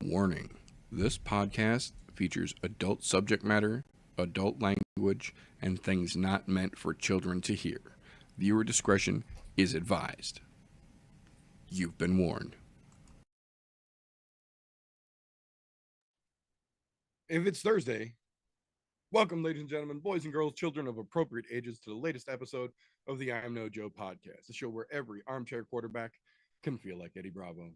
Warning: this podcast features adult subject matter, adult language, and things not meant for children to hear. Viewer discretion is advised. You've been warned. If it's Thursday, welcome, ladies and gentlemen, boys and girls, children of appropriate ages, to the latest episode of the ImNoJoe podcast, the show where every armchair quarterback can feel like Eddie Bravo.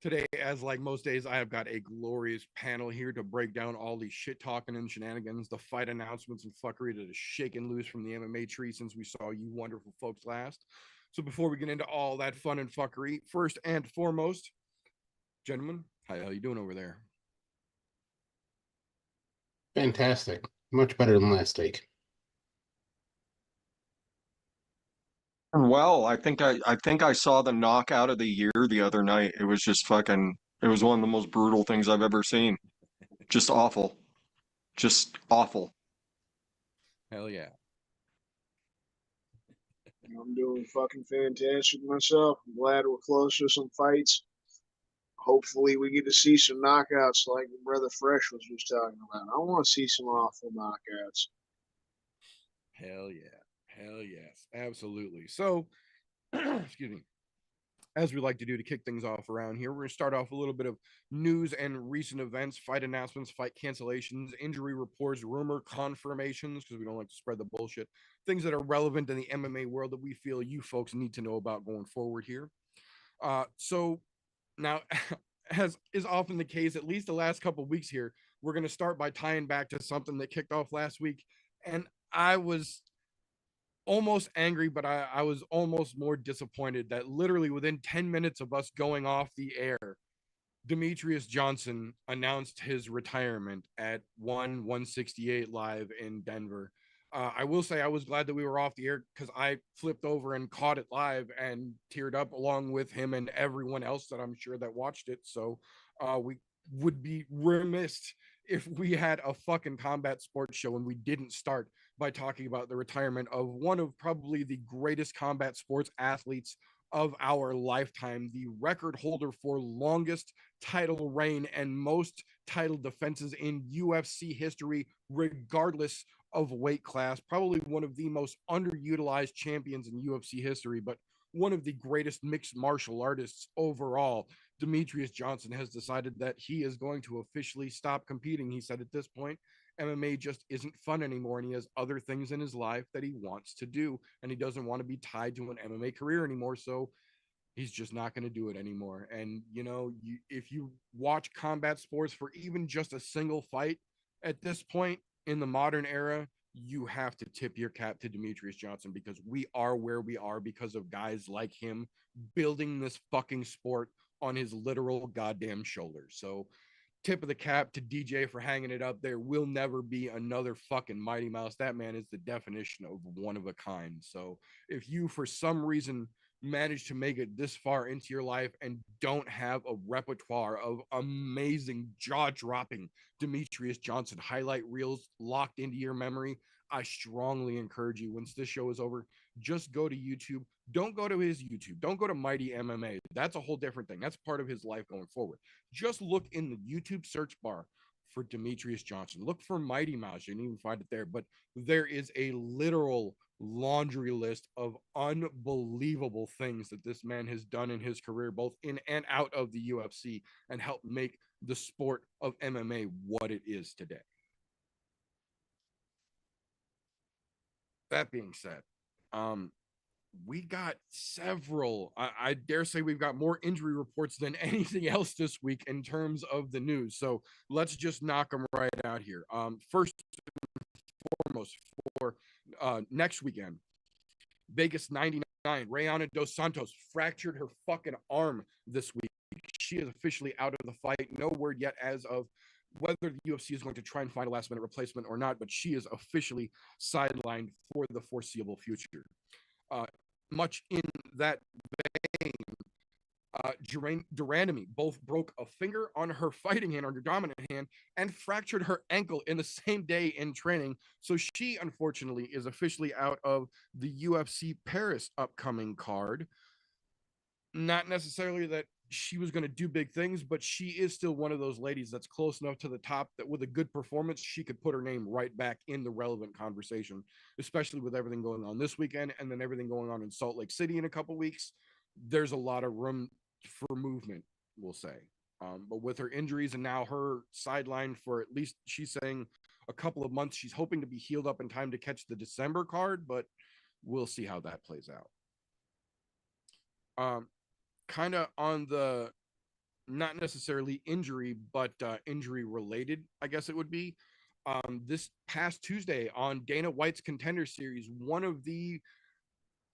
Today, as like most days, I have got a glorious panel here to break down all these shit talking and shenanigans, the fight announcements and fuckery that is shaking loose from the MMA tree since we saw you wonderful folks last. So before we get into all that fun and fuckery, first and foremost, gentlemen, how you doing over there? Fantastic. Much better than last week. Well, I think I saw the knockout of the year the other night. It was just fucking, it was one of the most brutal things I've ever seen. Just awful. Just awful. Hell yeah. I'm doing fucking fantastic myself. I'm glad we're close to some fights. Hopefully we get to see some knockouts like Brother Fresh was just talking about. I want to see some awful knockouts. Hell yeah. Hell yes, absolutely. So, excuse me, as we like to do to kick things off around here, we're going to start off a little bit of news and recent events, fight announcements, fight cancellations, injury reports, rumor confirmations, because we don't like to spread the bullshit, things that are relevant in the MMA world that we feel you folks need to know about going forward here. So now, as is often the case, at least the last couple of weeks here, we're going to start by tying back to something that kicked off last week, and I was almost angry, but I was almost more disappointed that literally within 10 minutes of us going off the air, Demetrius Johnson announced his retirement at 168 live in Denver. I will say I was glad that we were off the air because I flipped over and caught it live and teared up along with him and everyone else that I'm sure that watched it. So we would be remiss if we had a fucking combat sports show and we didn't start by talking about the retirement of one of probably the greatest combat sports athletes of our lifetime, the record holder for longest title reign and most title defenses in UFC history, regardless of weight class. Probably one of the most underutilized champions in UFC history, but one of the greatest mixed martial artists overall. Demetrius Johnson has decided that he is going to officially stop competing. He said at this point, MMA just isn't fun anymore, and he has other things in his life that he wants to do, and he doesn't want to be tied to an MMA career anymore. So he's just not going to do it anymore. And if you watch combat sports for even just a single fight at this point in the modern era, you have to tip your cap to Demetrius Johnson, because we are where we are because of guys like him building this fucking sport on his literal goddamn shoulders. So tip of the cap to DJ for hanging it up. There will never be another fucking Mighty Mouse. That man is the definition of one of a kind. So if you, for some reason, manage to make it this far into your life and don't have a repertoire of amazing, jaw-dropping Demetrius Johnson highlight reels locked into your memory, I strongly encourage you, once this show is over, just go to YouTube. Don't go to his YouTube. Don't go to Mighty MMA. That's a whole different thing. That's part of his life going forward. Just look in the YouTube search bar for Demetrius Johnson. Look for Mighty Mouse. You can even find it there. But there is a literal laundry list of unbelievable things that this man has done in his career, both in and out of the UFC, and helped make the sport of MMA what it is today. That being said, we got several, I dare say we've got more injury reports than anything else this week in terms of the news. So let's just knock them right out here. First and foremost, for next weekend, Vegas 99, Rayana Dos Santos fractured her fucking arm this week. She is officially out of the fight. No word yet as of whether the UFC is going to try and find a last minute replacement or not, but she is officially sidelined for the foreseeable future. Much in that vein, Durandamy both broke a finger on her fighting hand, on her dominant hand, and fractured her ankle in the same day in training. So she, unfortunately, is officially out of the UFC Paris upcoming card. Not necessarily that she was going to do big things, but she is still one of those ladies that's close enough to the top that with a good performance, she could put her name right back in the relevant conversation, especially with everything going on this weekend and then everything going on in Salt Lake City in a couple weeks. There's a lot of room for movement, we'll say. But with her injuries and now her sideline for at least, she's saying, a couple of months, she's hoping to be healed up in time to catch the December card, but we'll see how that plays out. Kind of on the not necessarily injury, but injury related, I guess it would be. This past Tuesday on Dana White's Contender Series, one of the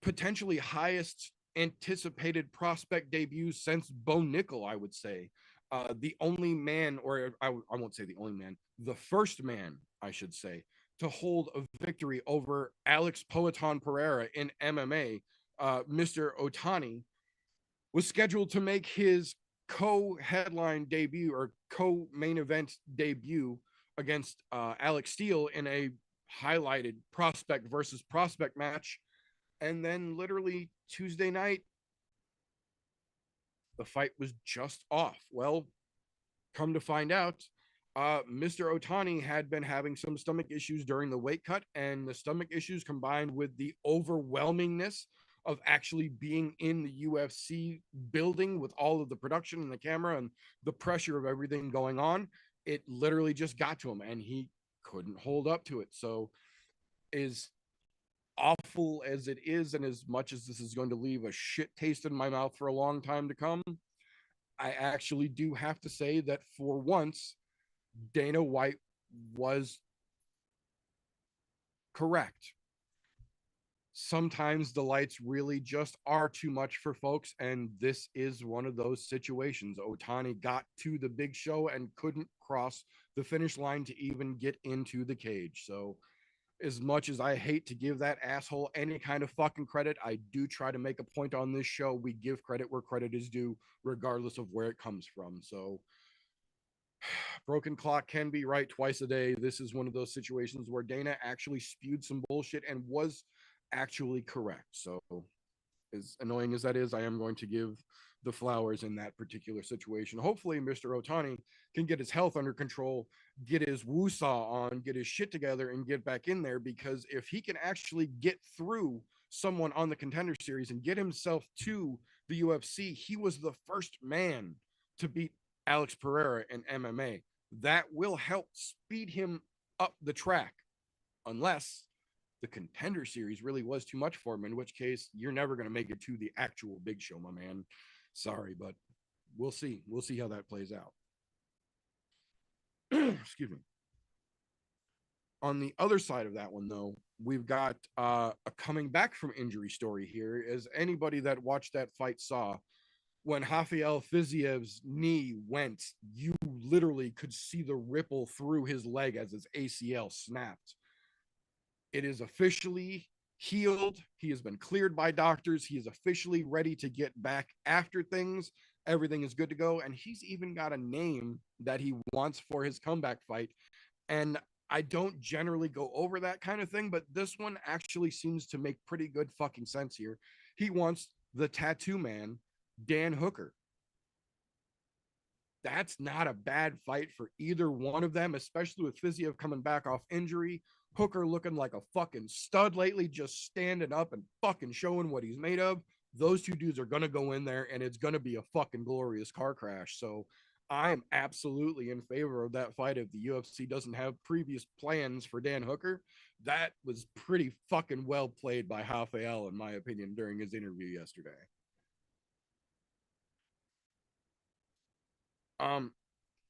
potentially highest anticipated prospect debuts since Bo Nickel, I would say. The only man, or I won't say the only man, the first man, I should say, to hold a victory over Alex Poatan Pereira in MMA, Mr. Otani, was scheduled to make his co-headline debut or co-main event debut against Alex Steele in a highlighted prospect versus prospect match. And then literally Tuesday night, the fight was just off. Well, come to find out, Mr. Otani had been having some stomach issues during the weight cut, and the stomach issues combined with the overwhelmingness of actually being in the UFC building with all of the production and the camera and the pressure of everything going on, it literally just got to him and he couldn't hold up to it. So as awful as it is, and as much as this is going to leave a shit taste in my mouth for a long time to come, I actually do have to say that for once, Dana White was correct. Sometimes the lights really just are too much for folks, and this is one of those situations. Otani got to the big show and couldn't cross the finish line to even get into the cage. So as much as I hate to give that asshole any kind of fucking credit, I do try to make a point on this show. We give credit where credit is due, regardless of where it comes from. So broken clock can be right twice a day. This is one of those situations where Dana actually spewed some bullshit and was actually correct. So As annoying as that is, I am going to give the flowers in that particular situation. Hopefully, Mr. Otani can get his health under control, get his woosaw on, get his shit together, and get back in there. Because if he can actually get through someone on the Contender Series and get himself to the UFC, he was the first man to beat Alex Pereira in MMA. That will help speed him up the track, unless the Contender Series really was too much for him, in which case you're never going to make it to the actual big show, my man. Sorry, but we'll see. We'll see how that plays out. Excuse me. On the other side of that one, though, we've got a coming back from injury story here. As anybody that watched that fight saw, when Rafael Fiziev's knee went, you literally could see the ripple through his leg as his ACL snapped. It is officially healed. He has been cleared by doctors. He is officially ready to get back after things. Everything is good to go. And he's even got a name that he wants for his comeback fight. And I don't generally go over that kind of thing, but this one actually seems to make pretty good fucking sense here. He wants the Tattoo Man, Dan Hooker. That's not a bad fight for either one of them, especially with Fiziev coming back off injury. Hooker looking like a fucking stud lately, just standing up and fucking showing what he's made of. Those two dudes are going to go in there and it's going to be a fucking glorious car crash. So I'm absolutely in favor of that fight. If the UFC doesn't have previous plans for Dan Hooker, that was pretty fucking well played by Rafael, in my opinion, during his interview yesterday.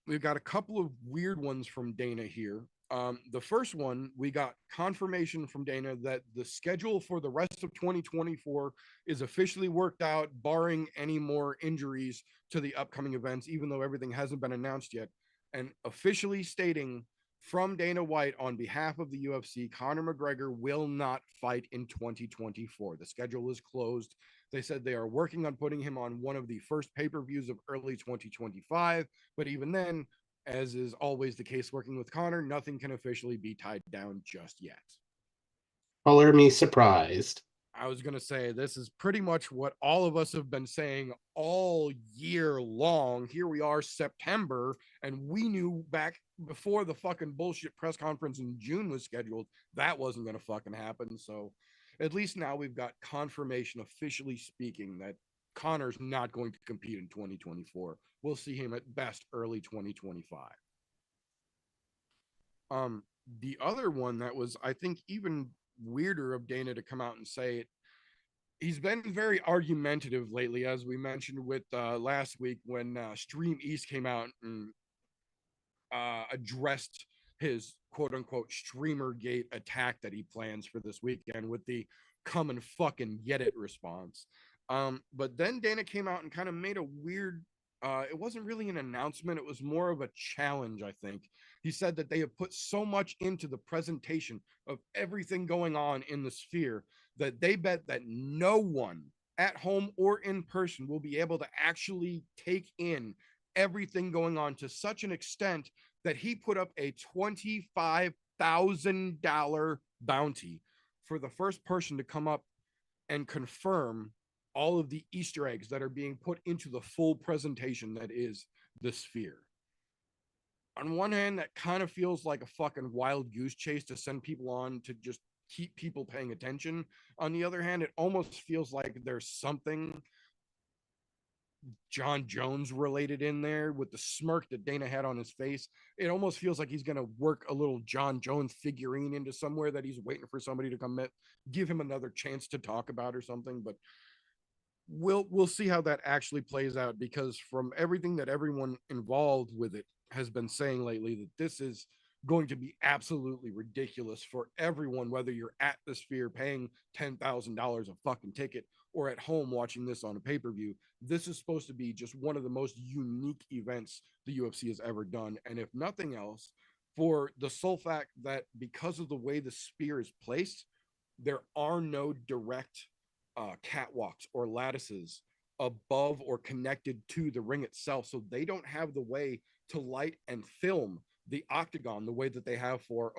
We've got a couple of weird ones from Dana here. The first one, we got confirmation from Dana that the schedule for the rest of 2024 is officially worked out, barring any more injuries to the upcoming events, even though everything hasn't been announced yet. And officially stating from Dana White on behalf of the UFC, Conor McGregor will not fight in 2024. The schedule is closed. They said they are working on putting him on one of the first pay-per-views of early 2025, but even then, as is always the case working with Conor, nothing can officially be tied down just yet. Color me surprised. I was going to say, this is pretty much what all of us have been saying all year long. Here we are, September, and we knew back before the fucking bullshit press conference in June was scheduled, that wasn't going to fucking happen. So at least now we've got confirmation, officially speaking, that Conor's not going to compete in 2024. We'll see him at best early 2025. The other one that was, I think, even weirder of Dana to come out and say it, he's been very argumentative lately, as we mentioned with last week when Stream East came out and addressed his quote-unquote streamer gate attack that he plans for this weekend with the come and fucking get it response. But then Dana came out and kind of made a weird, it wasn't really an announcement. It was more of a challenge, I think. He said that they have put so much into the presentation of everything going on in the sphere that they bet that no one at home or in person will be able to actually take in everything going on to such an extent that he put up a $25,000 bounty for the first person to come up and confirm all of the Easter eggs that are being put into the full presentation that is the sphere. On one hand, that kind of feels like a fucking wild goose chase to send people on to just keep people paying attention. On the other hand, it almost feels like there's something John Jones related in there with the smirk that Dana had on his face. It almost feels like he's going to work a little John Jones figurine into somewhere that he's waiting for somebody to come give him another chance to talk about or something. But we'll see how that actually plays out, because from everything that everyone involved with it has been saying lately, that this is going to be absolutely ridiculous for everyone, whether you're at the sphere paying $10,000 a fucking ticket or at home watching this on a pay-per-view. This is supposed to be just one of the most unique events the UFC has ever done. And if nothing else, for the sole fact that because of the way the sphere is placed, there are no direct catwalks or lattices above or connected to the ring itself. So they don't have the way to light and film the octagon the way that they have for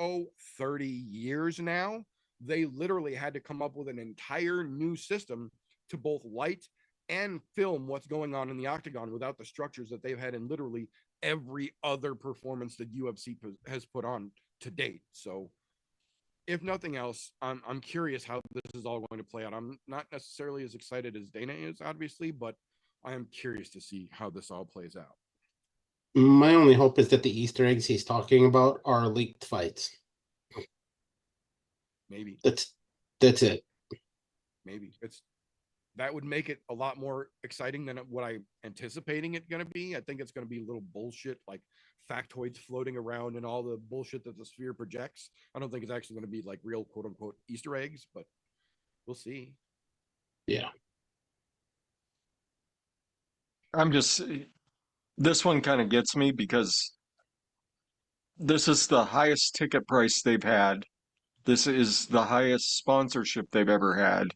30 years now. They literally had to come up with an entire new system to both light and film what's going on in the octagon without the structures that they've had in literally every other performance that UFC has put on to date. So if nothing else, I'm curious how this is all going to play out. I'm not necessarily as excited as Dana is, obviously, but I am curious to see how this all plays out. My only hope is that the Easter eggs he's talking about are leaked fights. Maybe. That's it. Maybe. That would make it a lot more exciting than what I'm anticipating it going to be. I think it's going to be a little bullshit, like factoids floating around and all the bullshit that the sphere projects. I don't think it's actually going to be like real quote unquote Easter eggs, but we'll see. Yeah. This one kind of gets me because this is the highest ticket price they've had. This is the highest sponsorship they've ever had.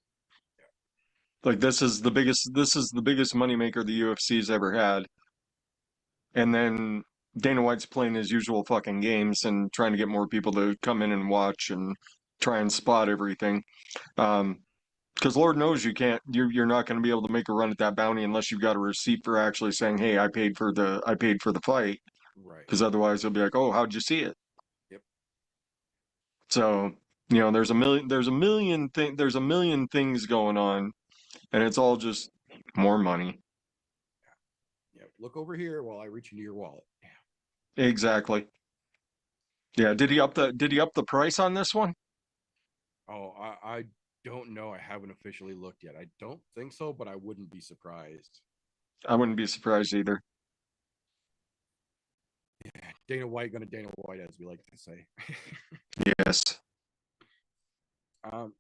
Like this is the biggest moneymaker the UFC's ever had. And then Dana White's playing his usual fucking games and trying to get more people to come in and watch and try and spot everything. Because Lord knows you're not going to be able to make a run at that bounty unless you've got a receipt for actually saying, "Hey, I paid for the fight." Right. Because otherwise they'll be like, "Oh, how'd you see it?" Yep. So, there's a million things going on, and it's all just more money. Yeah. Look over here while I reach into your wallet. Yeah. Exactly. Yeah. Did he up the price on this one? Oh, I don't know. I haven't officially looked yet. I don't think so, but I wouldn't be surprised. I wouldn't be surprised either. Yeah, Dana White gonna Dana White, as we like to say. Yes.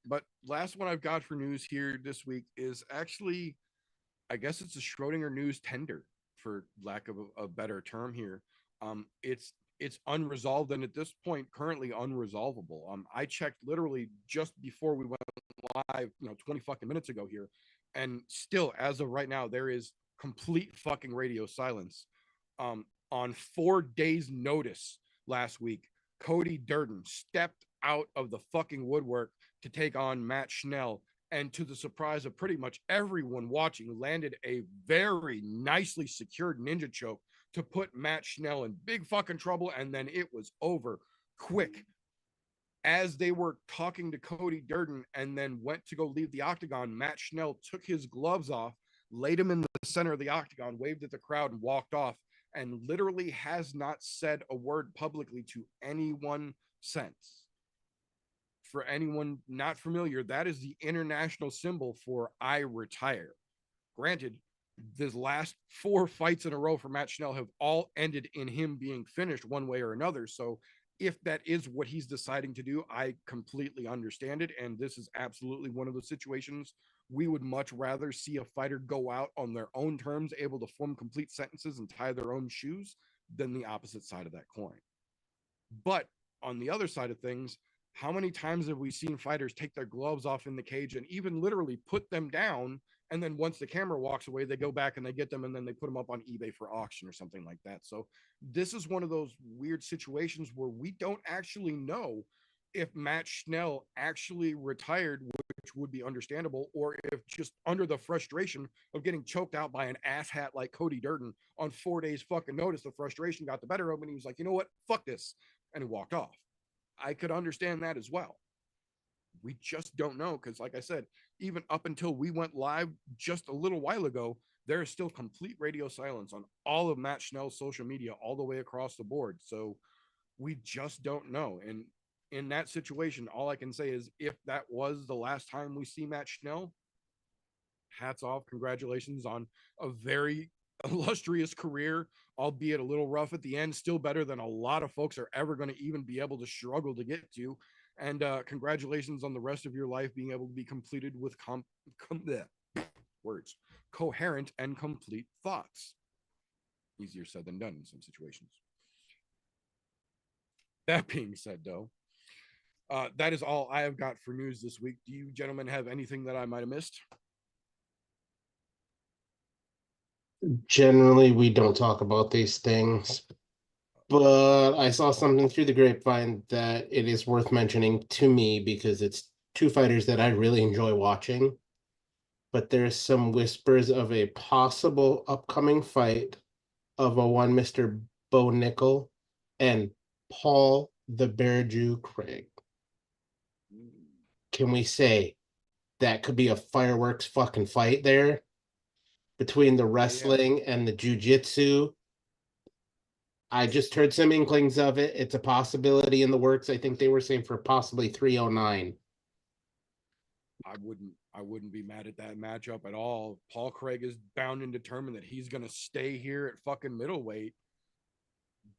But last one I've got for news here this week is actually, I guess it's a Schrodinger news tender, for lack of a better term here. It's unresolved and at this point currently unresolvable. I checked literally just before we went live, 20 fucking minutes ago here, and still as of right now there is complete fucking radio silence. On 4 days notice last week, Cody Durden stepped out of the fucking woodwork to take on Matt Schnell, and to the surprise of pretty much everyone watching, landed a very nicely secured ninja choke to put Matt Schnell in big fucking trouble, and then it was over quick. As they were talking to Cody Durden and then went to go leave the octagon, Matt Schnell took his gloves off, laid him in the center of the octagon, waved at the crowd, and walked off, and literally has not said a word publicly to anyone since. For anyone not familiar, that is the international symbol for I retire. Granted, the last 4 fights in a row for Matt Schnell have all ended in him being finished one way or another. So if that is what he's deciding to do, I completely understand it. And this is absolutely one of the situations we would much rather see a fighter go out on their own terms, able to form complete sentences and tie their own shoes, than the opposite side of that coin. But on the other side of things, how many times have we seen fighters take their gloves off in the cage and even literally put them down, and then once the camera walks away, they go back and they get them and then they put them up on eBay for auction or something like that? So this is one of those weird situations where we don't actually know if Matt Schnell actually retired, which would be understandable, or if just under the frustration of getting choked out by an asshat like Cody Durden on 4 days fucking notice, the frustration got the better of him and he was like, you know what, fuck this, and he walked off. I could understand that as well. We just don't know, because like I said, even up until we went live just a little while ago, there is still complete radio silence on all of Matt Schnell's social media all the way across the board. So we just don't know. And in that situation, all I can say is if that was the last time we see Matt Schnell, hats off, congratulations on a very illustrious career, albeit a little rough at the end, still better than a lot of folks are ever going to even be able to struggle to get to. And congratulations on the rest of your life being able to be completed with coherent and complete thoughts. Easier said than done in some situations. That being said, though, that is all I have got for news this week. Do you gentlemen have anything that I might have missed? Generally, we don't talk about these things, but I saw something through the grapevine that it is worth mentioning to me because it's 2 fighters that I really enjoy watching. but there's some whispers of a possible upcoming fight of a one Mr. Bo Nickel and Paul the Bear Jew Craig. Can we say that could be a fireworks fucking fight there between the wrestling and the jiu-jitsu? I just heard some inklings of it. It's a possibility in the works. I think they were saying for possibly 309. I wouldn't be mad at that matchup at all. Paul Craig is bound and determined that he's gonna stay here at fucking middleweight.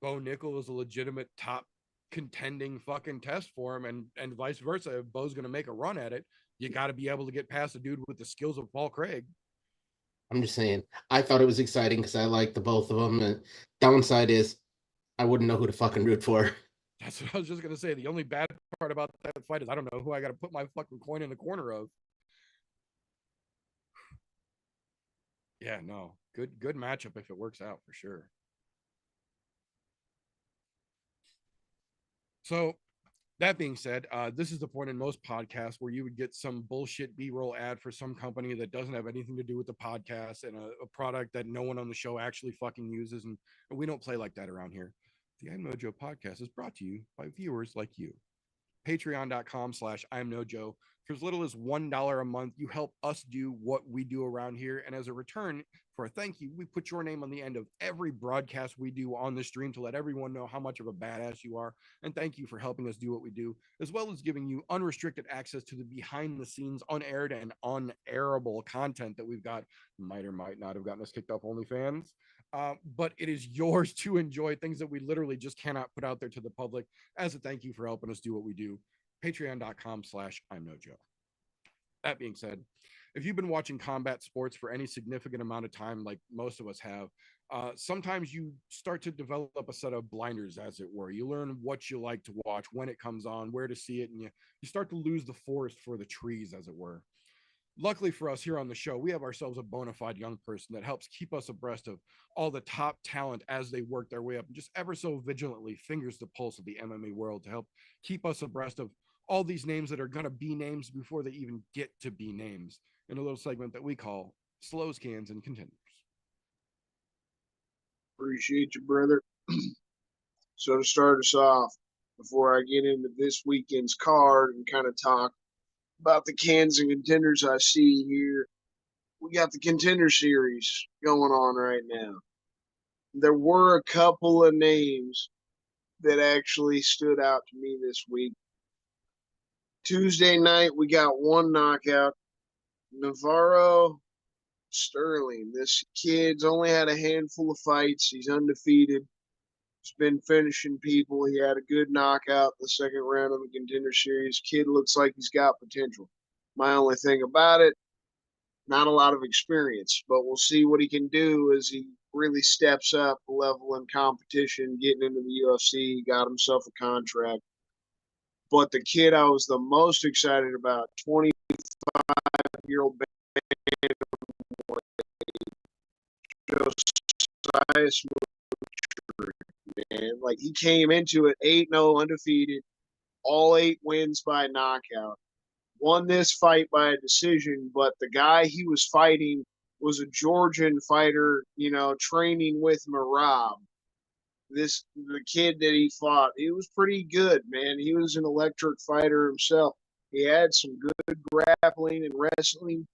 Bo Nickel is a legitimate top contending fucking test for him, and vice versa. If Bo's gonna make a run at it, you got to be able to get past a dude with the skills of Paul Craig. I'm just saying. I thought it was exciting because I like the both of them. And downside is I wouldn't know who to fucking root for. That's what I was just gonna say. The only bad part about that fight is I don't know who I got to put my fucking coin in the corner of. Yeah, no, good matchup if it works out for sure. So that being said, this is the point in most podcasts where you would get some bullshit B-roll ad for some company that doesn't have anything to do with the podcast and a product that no one on the show actually fucking uses. And we don't play like that around here. The ImNoJo podcast is brought to you by viewers like you. Patreon.com/ImNoJo. For as little as $1 a month, you help us do what we do around here. And as a return for a thank you, we put your name on the end of every broadcast we do on the stream to let everyone know how much of a badass you are. And thank you for helping us do what we do, as well as giving you unrestricted access to the behind the scenes, unaired and unairable content that we've got. Might or might not have gotten us kicked off OnlyFans. But it is yours to enjoy, things that we literally just cannot put out there to the public as a thank you for helping us do what we do. Patreon.com/ImNoJo. That being said, if you've been watching combat sports for any significant amount of time, like most of us have, sometimes you start to develop a set of blinders, as it were. You learn what you like to watch, when it comes on, where to see it, and you start to lose the forest for the trees, as it were. Luckily for us here on the show, we have ourselves a bona fide young person that helps keep us abreast of all the top talent as they work their way up, and just ever so vigilantly fingers the pulse of the MMA world to help keep us abreast of all these names that are going to be names before they even get to be names, in a little segment that we call Slows, Cans, and Contenders. Appreciate you, brother. So to start us off, before I get into this weekend's card and kind of talk about the cans and contenders I see here, we got the contender series going on right now. There were a couple of names that actually stood out to me this week. Tuesday night, we got one knockout. Navarro Sterling. This kid's only had a handful of fights. He's undefeated. He's been finishing people. He had a good knockout the second round of the contender series. Kid looks like he's got potential. My only thing about it, not a lot of experience, but we'll see what he can do as he really steps up the level in competition, getting into the UFC, got himself a contract. But the kid I was the most excited about, 25-year-old Josiah Smoocher, man. Like, he came into it 8-0 undefeated, all 8 wins by knockout. Won this fight by a decision, but the guy he was fighting was a Georgian fighter, training with Merab. The kid that he fought, he was pretty good, man. He was an electric fighter himself. He had some good grappling and wrestling,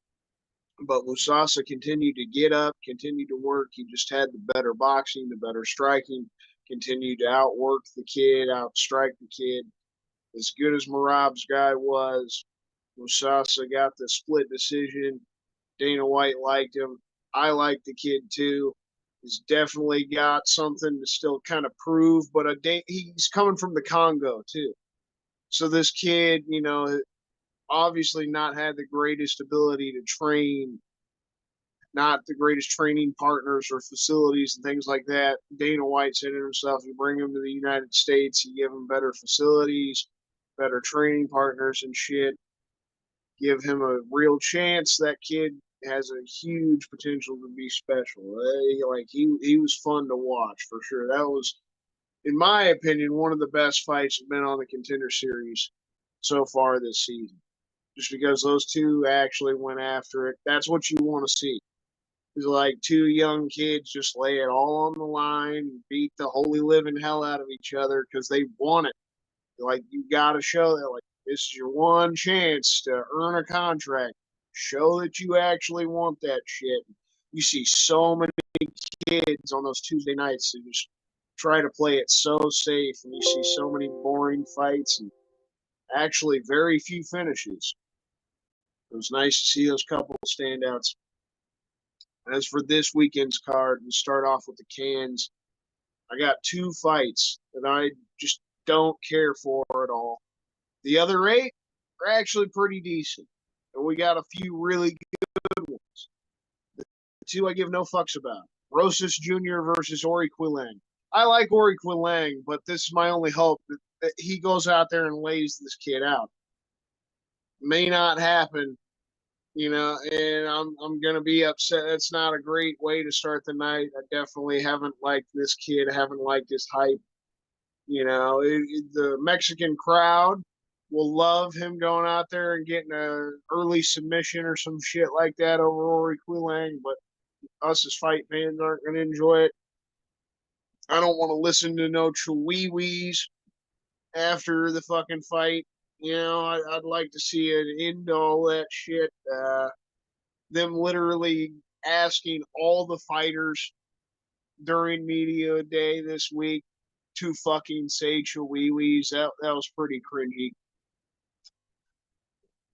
but Musasa continued to get up, continued to work. He just had the better boxing, the better striking, continued to outwork the kid, outstrike the kid. As good as Merab's guy was, Musasa got the split decision. Dana White liked him. I like the kid too. He's definitely got something to still kind of prove, but he's coming from the Congo too. So this kid, obviously not had the greatest ability to train, not the greatest training partners or facilities and things like that. Dana White said it himself, you bring him to the United States, you give him better facilities, better training partners and shit, give him a real chance. That kid has a huge potential to be special. He was fun to watch for sure. That was, in my opinion, one of the best fights that have been on the contender series so far this season. just because those two actually went after it. That's what you want to see. It's like two young kids just lay it all on the line, beat the holy living hell out of each other because they want it. Like, you got to show that, like, this is your one chance to earn a contract. Show that you actually want that shit. You see so many kids on those Tuesday nights who just try to play it so safe, and you see so many boring fights and actually very few finishes. It was nice to see those couple of standouts. As for this weekend's card, we start off with the cans. I got two fights that I just don't care for at all. The other eight are actually pretty decent. And we got a few really good ones. The two I give no fucks about. Rosas Jr. versus Ori Quilang. I like Ori Quilang, but this is my only hope that he goes out there and lays this kid out. May not happen, and I'm gonna be upset. That's not a great way to start the night. I definitely haven't liked this kid, haven't liked his hype. The Mexican crowd will love him going out there and getting an early submission or some shit like that over Ori Quilang, but us as fight fans aren't gonna enjoy it. I don't want to listen to no choo-wee-wees after the fucking fight. I'd like to see an end to all that shit. Them literally asking all the fighters during media day this week to fucking say choo-wee-wees. That was pretty cringy.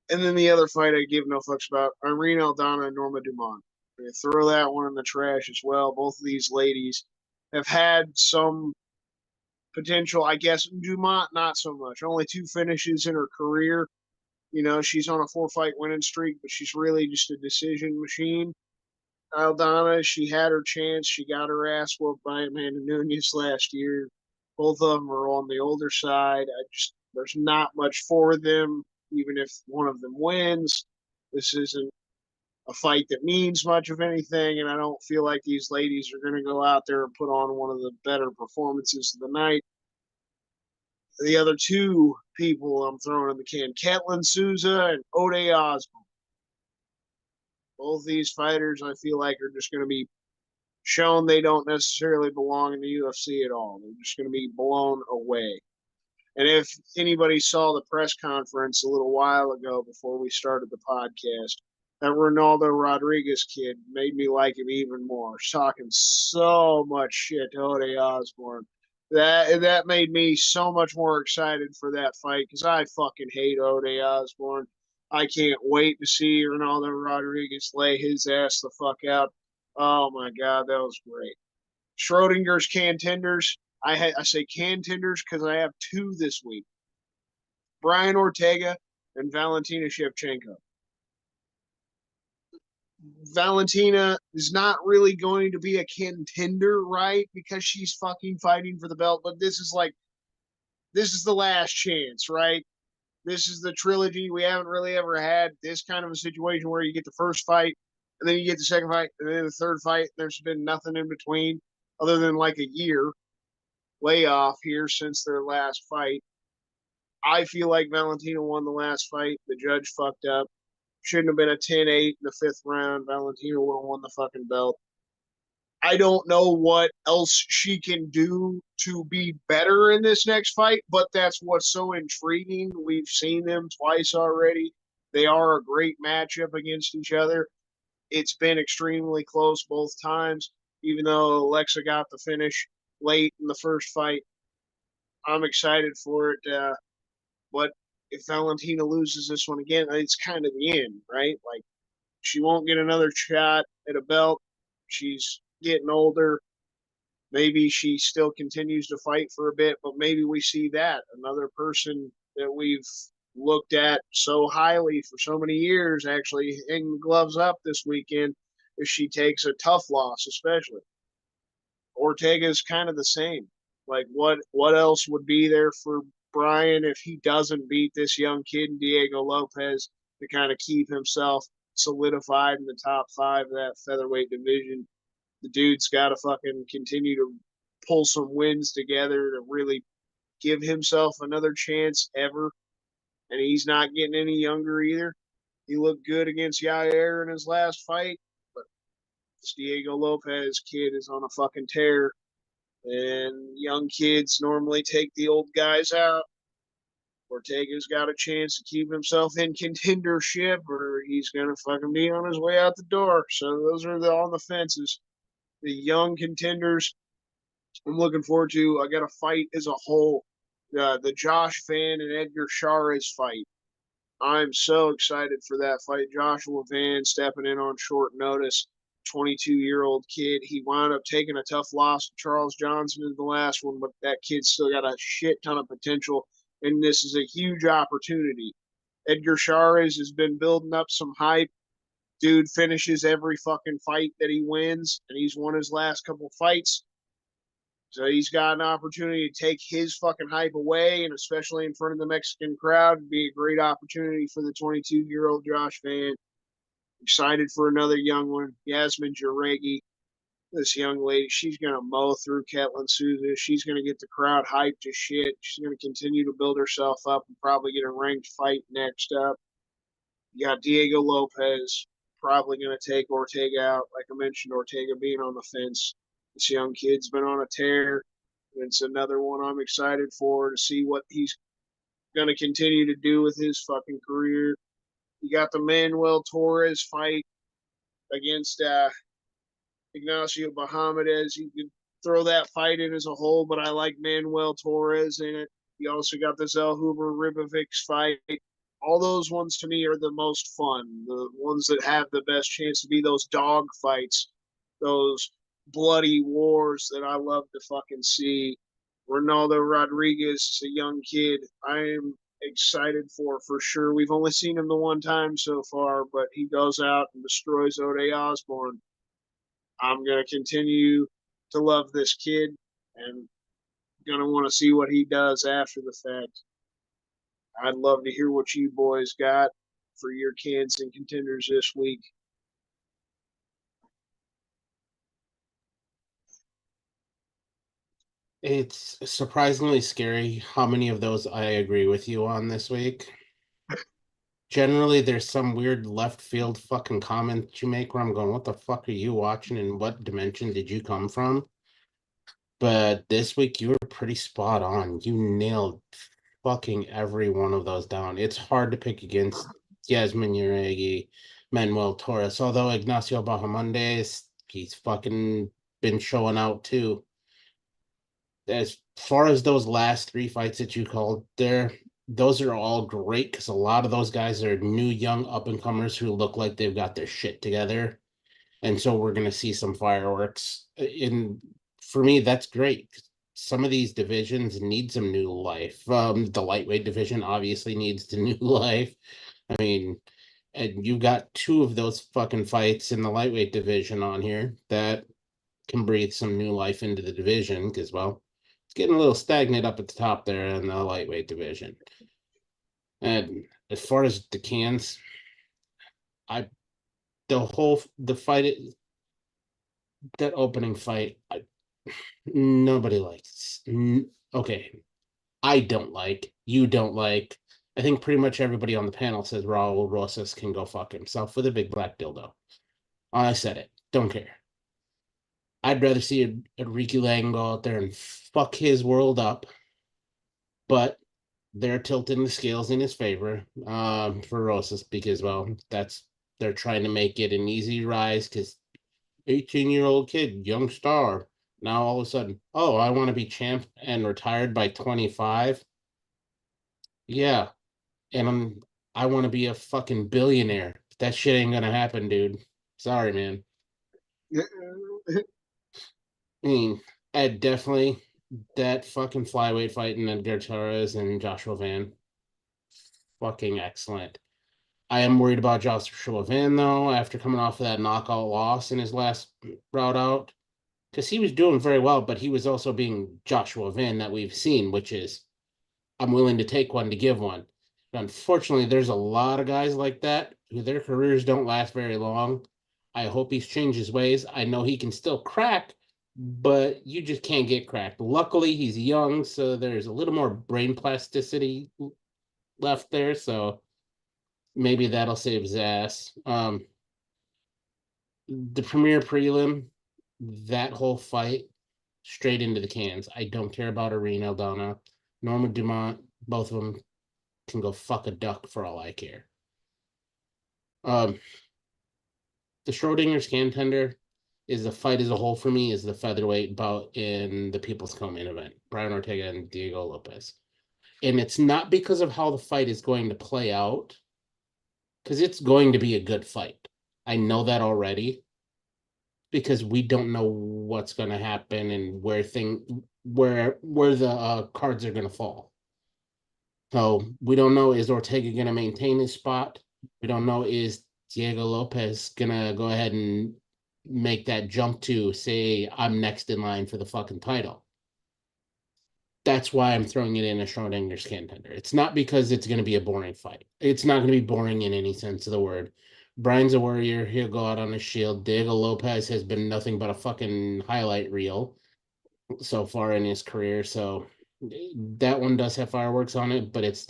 And then the other fight I give no fucks about, Irene Aldana and Norma Dumont. Throw that one in the trash as well. Both of these ladies have had some potential. I guess Dumont, not so much. Only two finishes in her career. She's on a 4-fight winning streak, but she's really just a decision machine. Aldana, she had her chance. She got her ass whooped by Amanda Nunes last year. Both of them are on the older side. There's not much for them, even if one of them wins. This isn't a fight that means much of anything, and I don't feel like these ladies are going to go out there and put on one of the better performances of the night. The other two people I'm throwing in the can, Ketlin Souza and Ode Osborne. Both these fighters, I feel like, are just going to be shown they don't necessarily belong in the UFC at all. They're just going to be blown away. And if anybody saw the press conference a little while ago before we started the podcast, that Ronaldo Rodriguez kid made me like him even more. He's talking so much shit to Ode Osborne. That made me so much more excited for that fight because I fucking hate Ode Osborne. I can't wait to see Ronaldo Rodriguez lay his ass the fuck out. Oh my god, that was great. Schrodinger's contenders. I say contenders because I have two this week. Brian Ortega and Valentina Shevchenko. Valentina is not really going to be a contender, right? Because she's fucking fighting for the belt. But this is the last chance, right? This is the trilogy. We haven't really ever had this kind of a situation where you get the first fight, and then you get the second fight, and then the third fight. There's been nothing in between other than like a year layoff here since their last fight. I feel like Valentina won the last fight. The judge fucked up. Shouldn't have been a 10-8 in the fifth round. Valentina would have won the fucking belt. I don't know what else she can do to be better in this next fight, but that's what's so intriguing. We've seen them twice already. They are a great matchup against each other. It's been extremely close both times, even though Alexa got the finish late in the first fight. I'm excited for it. But if Valentina loses this one again, it's kind of the end, right? Like, she won't get another shot at a belt. She's getting older. Maybe she still continues to fight for a bit, but maybe we see that another person that we've looked at so highly for so many years actually hang the gloves up this weekend if she takes a tough loss, especially. Ortega's kind of the same. Like, what else would be there for Brian if he doesn't beat this young kid, Diego Lopez, to kind of keep himself solidified in the top 5 of that featherweight division? The dude's got to fucking continue to pull some wins together to really give himself another chance ever. and he's not getting any younger either. He looked good against Yair in his last fight, but this Diego Lopez kid is on a fucking tear, and young kids normally take the old guys out. Ortega's got a chance to keep himself in contendership, or he's gonna fucking be on his way out the door. So those are on the fences. The young contenders I'm looking forward to. I got a fight as a whole. The Josh Van and Edgar Chairez fight. I'm so excited for that fight. Joshua Van stepping in on short notice. 22-year-old kid. He wound up taking a tough loss to Charles Johnson in the last one, but that kid's still got a shit ton of potential, and this is a huge opportunity. Edgar Chairez has been building up some hype. Dude finishes every fucking fight that he wins, and he's won his last couple fights. So he's got an opportunity to take his fucking hype away, and especially in front of the Mexican crowd, it'd be a great opportunity for the 22-year-old Josh Van. Excited for another young one, Yasmin Jaregi. This young lady, she's going to mow through Ketlin Souza. She's going to get the crowd hyped to shit. She's going to continue to build herself up and probably get a ranked fight next up. You got Diego Lopez, probably going to take Ortega out. Like I mentioned, Ortega being on the fence. This young kid's been on a tear. It's another one I'm excited for to see what he's going to continue to do with his fucking career. You got the Manuel Torres fight against Ignacio Bahamadez. You could throw that fight in as a whole, but I like Manuel Torres in it. You also got this El Huber Ribovics fight. All those ones to me are the most fun. The ones that have the best chance to be those dog fights, those bloody wars that I love to fucking see. Ronaldo Rodriguez is a young kid. I am excited for sure. We've only seen him the one time so far, but he goes out and destroys Ode Osborne. I'm going to continue to love this kid and going to want to see what he does after the fact. I'd love to hear what you boys got for your cans and contenders this week. It's surprisingly scary how many of those I agree with you on this week. Generally, there's some weird left field fucking comment you make where I'm going, what the fuck are you watching and what dimension did you come from? But this week you were pretty spot on. You nailed fucking every one of those down. It's hard to pick against Yasmin Uregi, Manuel Torres, although Ignacio Bahamondes, he's fucking been showing out too. As far as those last three fights that you called there, those are all great because a lot of those guys are new, young up and comers who look like they've got their shit together. And so we're going to see some fireworks. For me, that's great. Some of these divisions need some new life. The lightweight division obviously needs the new life. I mean, and you got two of those fucking fights in the lightweight division on here that can breathe some new life into the division because, well, it's getting a little stagnant up at the top there in the lightweight division. And as far as the cans, the fight, that opening fight, nobody likes. Okay, I don't like. You don't like. I think pretty much everybody on the panel says Raul Rosas can go fuck himself with a big black dildo. I said it. Don't care. I'd rather see a Ricky Lang go out there and fuck his world up. But they're tilting the scales in his favor for Rosas because, well, they're trying to make it an easy rise because 18-year-old kid, young star. Now all of a sudden, oh, I want to be champ and retired by 25. Yeah, and I want to be a fucking billionaire. That shit ain't gonna happen, dude. Sorry, man. I mean, Ed definitely that fucking flyweight fight in Edgar Torres and Joshua Van. Fucking excellent. I am worried about Joshua Van though, after coming off of that knockout loss in his last route out. Because he was doing very well, but he was also being Joshua Van that we've seen, which is I'm willing to take one to give one. But unfortunately, there's a lot of guys like that who their careers don't last very long. I hope he's changed his ways. I know he can still crack, but you just can't get cracked. Luckily, he's young, so there's a little more brain plasticity left there, so maybe that'll save his ass. The premier prelim, that whole fight, straight into the cans. I don't care about Arena Aldana, Norma Dumont. Both of them can go fuck a duck for all I care. The Schrodinger's contender is the fight as a whole for me is the featherweight bout in the People's Co-main event, Brian Ortega and Diego Lopez. And it's not because of how the fight is going to play out, because it's going to be a good fight. I know that already, because we don't know what's going to happen and where the cards are going to fall. So we don't know, is Ortega going to maintain his spot? We don't know, is Diego Lopez going to go ahead and make that jump to say, I'm next in line for the fucking title? That's why I'm throwing it in a Schrodinger's contender. It's not because it's going to be a boring fight. It's not going to be boring in any sense of the word. Brian's a warrior. He'll go out on his shield. Diego Lopez has been nothing but a fucking highlight reel so far in his career. So that one does have fireworks on it, but it's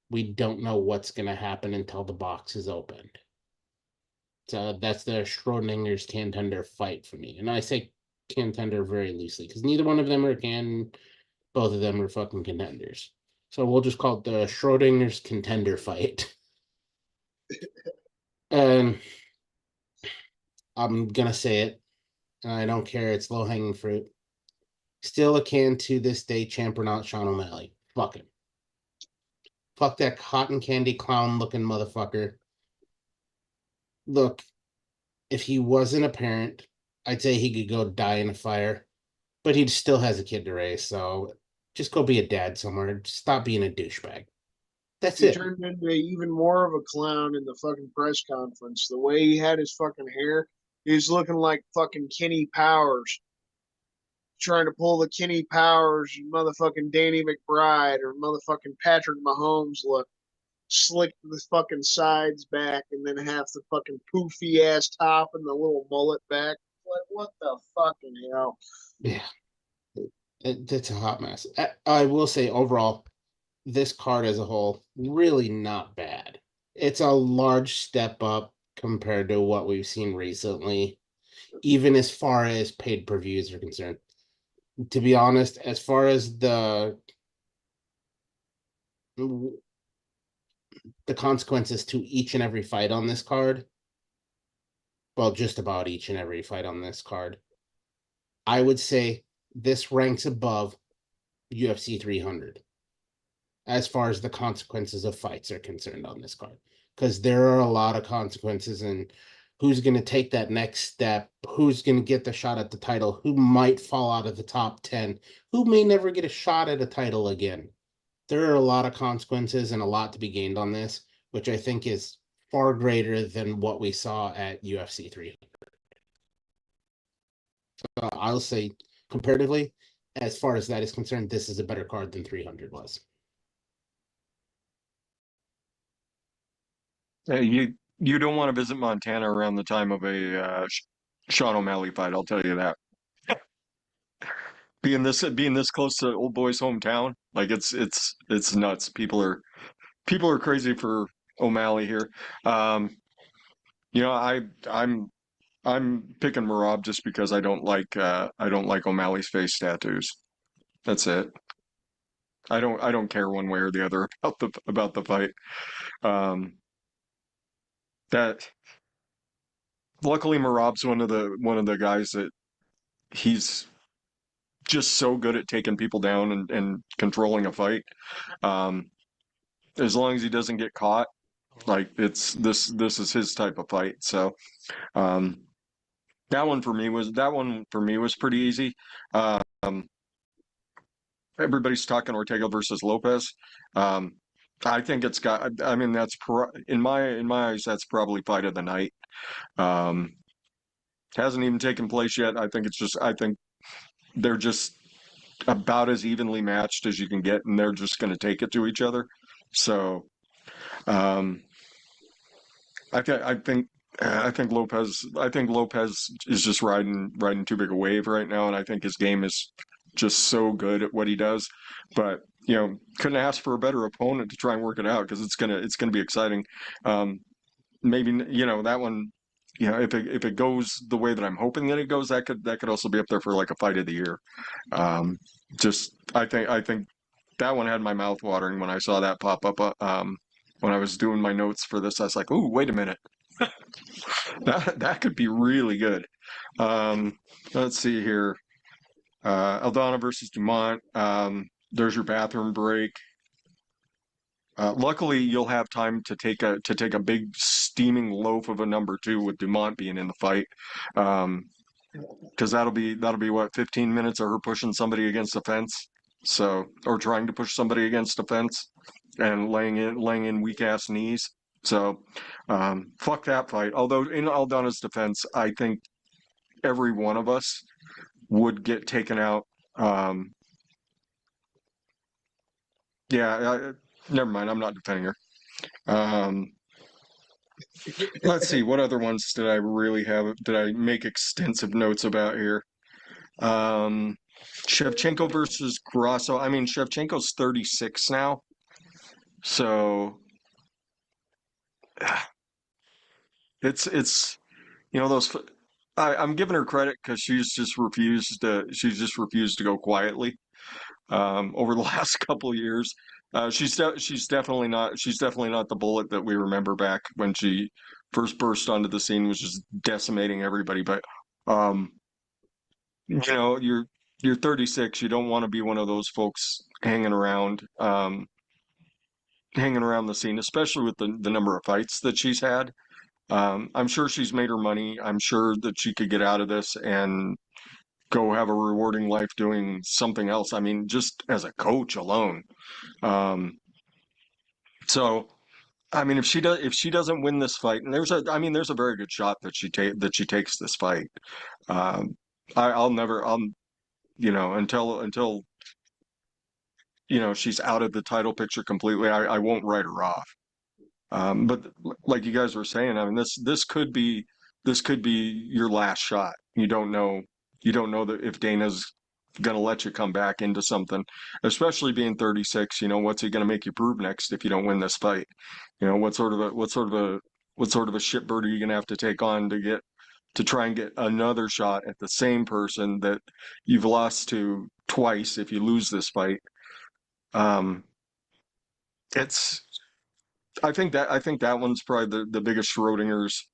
we don't know what's going to happen until the box is opened. So that's the Schrodinger's contender fight for me. And I say contender very loosely because neither one of them are both of them are fucking contenders. So we'll just call it the Schrodinger's contender fight. And I'm going to say it. I don't care. It's low hanging fruit. Still a can to this day, champ or not, Sean O'Malley. Fuck him. Fuck that cotton candy clown looking motherfucker. Look, if he wasn't a parent, I'd say he could go die in a fire, but he still has a kid to raise. So just go be a dad somewhere. Stop being a douchebag. That's He it. turned into even more of a clown in the fucking press conference. The way he had his fucking hair, he was looking like fucking Kenny Powers. Trying to pull the Kenny Powers, motherfucking Danny McBride, or motherfucking Patrick Mahomes look. Slick the fucking sides back and then half the fucking poofy ass top and the little mullet back. Like, what the fucking hell? Yeah. It's a hot mess. I will say overall, this card as a whole, really not bad. It's a large step up compared to what we've seen recently, even as far as paid per views are concerned. To be honest, as far as the consequences to each and every fight on this card, well, just about each and every fight on this card, I would say this ranks above UFC 300 as far as the consequences of fights are concerned on this card, because there are a lot of consequences and who's going to take that next step, who's going to get the shot at the title, who might fall out of the top 10, who may never get a shot at a title again. There are a lot of consequences and a lot to be gained on this, which I think is far greater than what we saw at UFC 300. So I'll say, comparatively, as far as that is concerned, this is a better card than 300 was. You don't want to visit Montana around the time of a Sean O'Malley fight. I'll tell you that. Being this close to old boy's hometown, like it's nuts. People are crazy for O'Malley here. I'm picking Marab just because I don't like O'Malley's face tattoos. That's it. I don't care one way or the other about the fight. That luckily Marab's one of the guys that he's just so good at taking people down and controlling a fight. As long as he doesn't get caught, like this is his type of fight. So that one for me was pretty easy. Everybody's talking Ortega versus Lopez. I think it's got. I mean, in my eyes, that's probably fight of the night. Hasn't even taken place yet. I think they're just about as evenly matched as you can get, and they're just going to take it to each other. So, I think Lopez is just riding too big a wave right now, and I think his game is just so good at what he does. But couldn't ask for a better opponent to try and work it out because it's gonna be exciting. Maybe that one, if it goes the way that I'm hoping that it goes, that could also be up there for like a fight of the year. I think that one had my mouth watering when I saw that pop up. When I was doing my notes for this, I was like, "Ooh, wait a minute, that could be really good." Let's see here. Aldana versus Dumont. There's your bathroom break. Luckily, you'll have time to take a big steaming loaf of a number 2 with Dumont being in the fight, because that'll be what, 15 minutes of her pushing somebody against the fence, or trying to push somebody against the fence and laying in weak ass knees. So, fuck that fight. Although in Aldana's defense, I think every one of us would get taken out. Never mind. I'm not defending her. Let's see. What other ones did I really have? Did I make extensive notes about here? Shevchenko versus Grasso. I mean, Shevchenko's 36 now. So it's those. I'm giving her credit because she's just refused to go quietly over the last couple of years. She's definitely not the Bullet that we remember back when she first burst onto the scene, was just decimating everybody. But you're 36. You don't want to be one of those folks hanging around the scene, especially with the number of fights that she's had. I'm sure she's made her money. I'm sure that she could get out of this and go have a rewarding life doing something else. I mean, just as a coach alone. So, I mean, if she doesn't win this fight, and there's a very good shot that she takes this fight. Until she's out of the title picture completely, I won't write her off. But like you guys were saying, I mean, this could be your last shot. You don't know that if Dana's gonna let you come back into something, especially being 36. What's he gonna make you prove next if you don't win this fight? What sort of a shitbird are you gonna have to take on to try and get another shot at the same person that you've lost to twice if you lose this fight? I think that one's probably the biggest Schrodinger's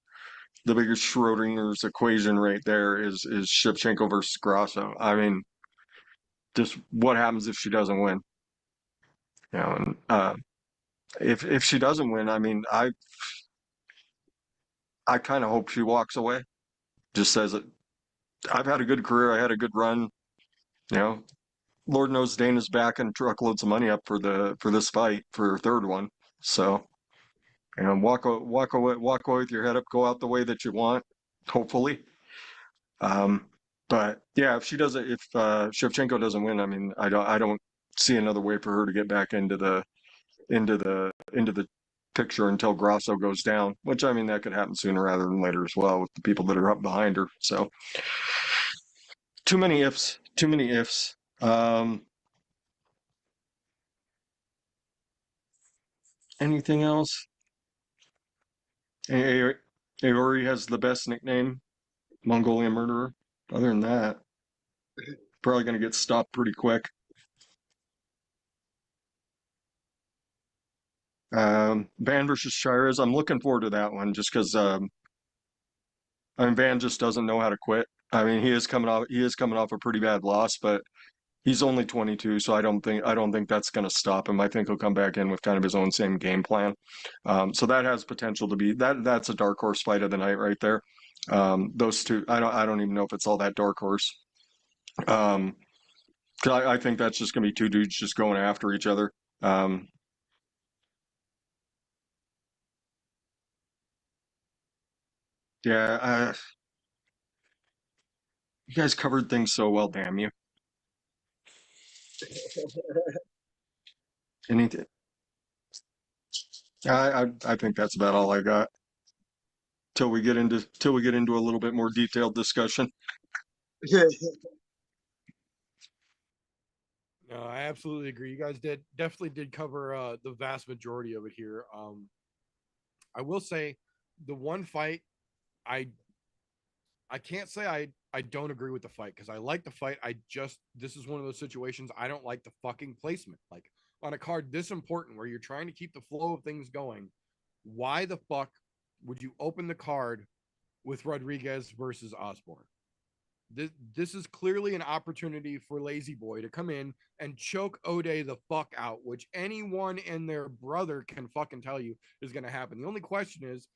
equation right there is Shevchenko versus Grasso. I mean, just what happens if she doesn't win? And if she doesn't win, I mean, I kind of hope she walks away. Just says it. I've had a good career. I had a good run. Lord knows Dana's back and truckloads of money up for this fight for her third one. So, walk away with your head up. Go out the way that you want, hopefully. But yeah, if Shevchenko doesn't win, I mean, I don't see another way for her to get back into the picture until Grasso goes down, which, I mean, that could happen sooner rather than later as well with the people that are up behind her. So too many ifs. Anything else? Aori has the best nickname, Mongolian Murderer. Other than that, probably going to get stopped pretty quick. Van versus Shires. I'm looking forward to that one just because Van just doesn't know how to quit. I mean, he is coming off a pretty bad loss, but he's only 22, so I don't think that's going to stop him. I think he'll come back in with kind of his own same game plan. So that has potential to be that's a dark horse fight of the night right there. Those two, I don't even know if it's all that dark horse. I think that's just going to be two dudes just going after each other. Yeah, you guys covered things so well, damn you. Anything? I think that's about all I got. Till we get into a little bit more detailed discussion. No, I absolutely agree. You guys definitely did cover the vast majority of it here. I will say the one fight I can't say I don't agree with the fight because I like the fight. This is one of those situations I don't like the fucking placement. Like on a card this important where you're trying to keep the flow of things going, why the fuck would you open the card with Rodriguez versus Osborne? This is clearly an opportunity for Lazy Boy to come in and choke O'Day the fuck out, which anyone and their brother can fucking tell you is going to happen. The only question is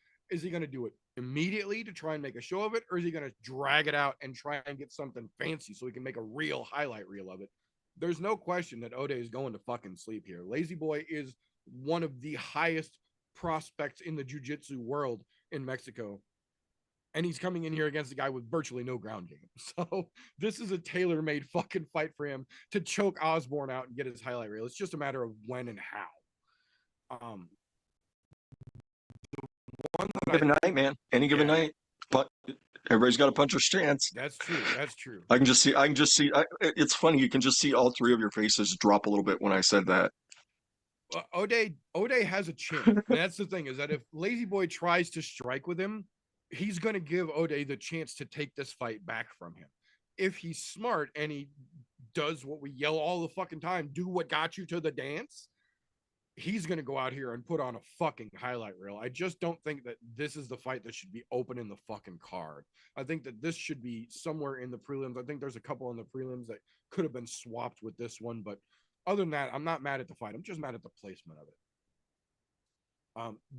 he going to do it immediately to try and make a show of it, or is he going to drag it out and try and get something fancy so he can make a real highlight reel of it? There's no question that O'Day is going to fucking sleep here. Lazy Boy is one of the highest prospects in the jiu-jitsu world in Mexico, and he's coming in here against a guy with virtually no ground game. So this is a tailor-made fucking fight for him to choke Osborne out and get his highlight reel. It's just a matter of when and how. Given night, man. Any given night. But everybody's got a puncher's chance. That's true. That's true. I can just see. It's funny. You can just see all three of your faces drop a little bit when I said that. O'Day has a chin. And that's the thing, is that if Lazy Boy tries to strike with him, he's going to give O'Day the chance to take this fight back from him. If he's smart and he does what we yell all the fucking time, do what got you to the dance, he's going to go out here and put on a fucking highlight reel. I just don't think that this is the fight that should be open in the fucking card. I think that this should be somewhere in the prelims. I think there's a couple in the prelims that could have been swapped with this one, but other than that, I'm not mad at the fight. I'm just mad at the placement of it.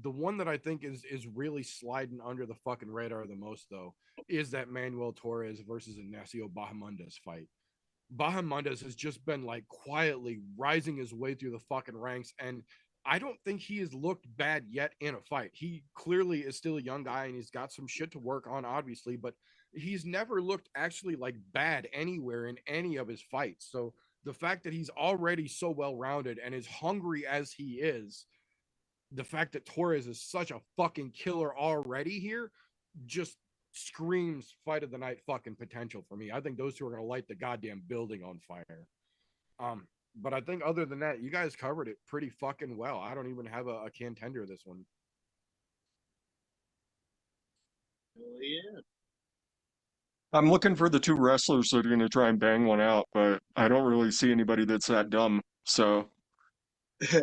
The one that I think is really sliding under the fucking radar the most, though, is that Manuel Torres versus Ignacio Bahamondes fight. Bahamondes has just been like quietly rising his way through the fucking ranks, and I don't think he has looked bad yet in a fight. He clearly is still a young guy and he's got some shit to work on, obviously, but he's never looked actually like bad anywhere in any of his fights. So the fact that he's already so well rounded and as hungry as he is, the fact that Torres is such a fucking killer already here just screams fight of the night fucking potential for me. I think those two are going to light the goddamn building on fire. But I think other than that, you guys covered it pretty fucking well. I don't even have a contender this one. Hell yeah. I'm looking for the two wrestlers that are going to try and bang one out, but I don't really see anybody that's that dumb. So I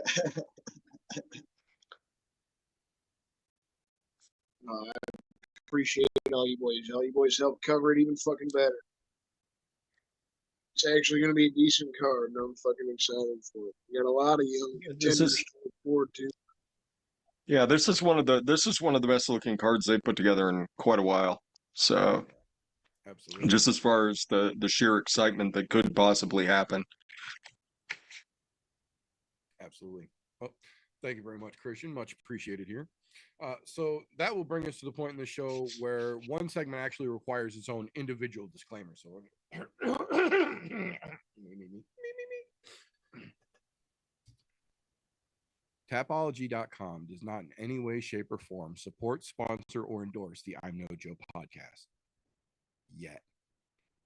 appreciate all you boys. All you boys help cover it even fucking better. It's actually going to be a decent card, and I'm fucking excited for it. We got a lot of young contenders to look forward to. yeah, this is one of the best looking cards they've put together in quite a while. So Absolutely. just as far as the sheer excitement that could possibly happen. Absolutely. Well, thank you very much, Christian. Much appreciated here. So that will bring us to the point in the show where one segment actually requires its own individual disclaimer. So Tapology.com does not in any way, shape, or form support, sponsor, or endorse the I'm No Joe podcast. Yet.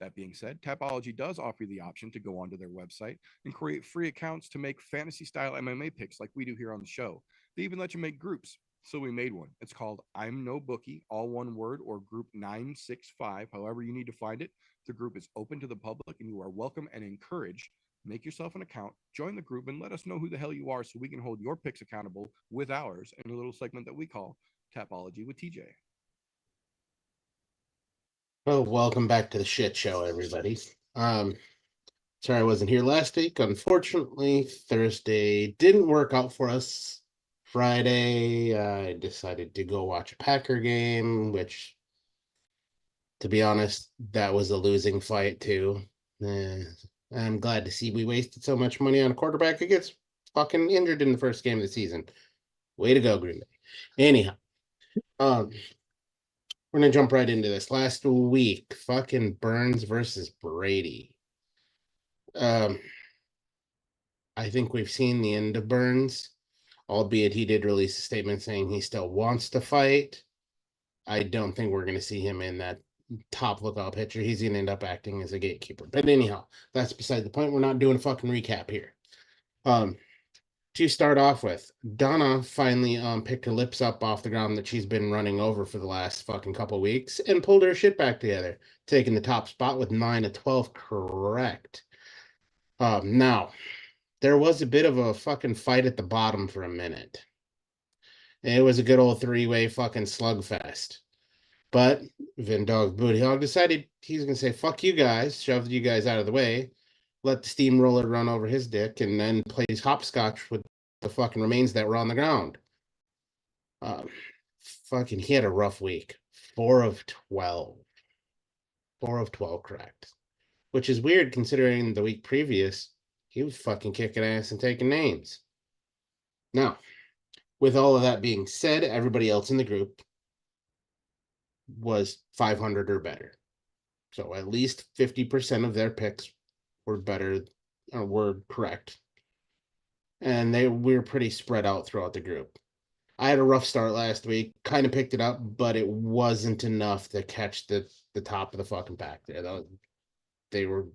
That being said, Tapology does offer you the option to go onto their website and create free accounts to make fantasy-style MMA picks like we do here on the show. They even let you make groups. So we made one. It's called ImNoBookie, all one word, or Group 965, however you need to find it. The group is open to the public, and you are welcome and encouraged. Make yourself an account, join the group, and let us know who the hell you are so we can hold your picks accountable with ours in a little segment that we call Tapology with TJ. Well, welcome back to the shit show, everybody. Sorry I wasn't here last week. Unfortunately, Thursday didn't work out for us. Friday, I decided to go watch a Packer game, which, to be honest, that was a losing fight too. I'm glad to see we wasted so much money on a quarterback who gets fucking injured in the first game of the season. Way to go, Green Bay. Anyhow, we're gonna jump right into this. Last week, fucking Burns versus Brady. I think we've seen the end of Burns, albeit he did release a statement saying he still wants to fight. I don't think we're going to see him in that top lookout pitcher. He's gonna end up acting as a gatekeeper. But anyhow, that's beside the point. We're not doing a fucking recap here. To start off with, Donna finally picked her lips up off the ground that she's been running over for the last fucking couple weeks and pulled her shit back together, taking the top spot with 9 of 12 correct. Now, there was a bit of a fucking fight at the bottom for a minute. It was a good old three-way fucking slugfest. But Vindog Booty Hog decided he's going to say, fuck you guys, shove you guys out of the way, let the steamroller run over his dick, and then plays hopscotch with the fucking remains that were on the ground. Fucking, he had a rough week. 4 of 12. 4 of 12 correct. Which is weird considering the week previous, he was fucking kicking ass and taking names. Now, with all of that being said, everybody else in the group was 500 or better. So at least 50% of their picks were better or were correct. And we were pretty spread out throughout the group. I had a rough start last week, kind of picked it up, but it wasn't enough to catch the top of the fucking pack there. They were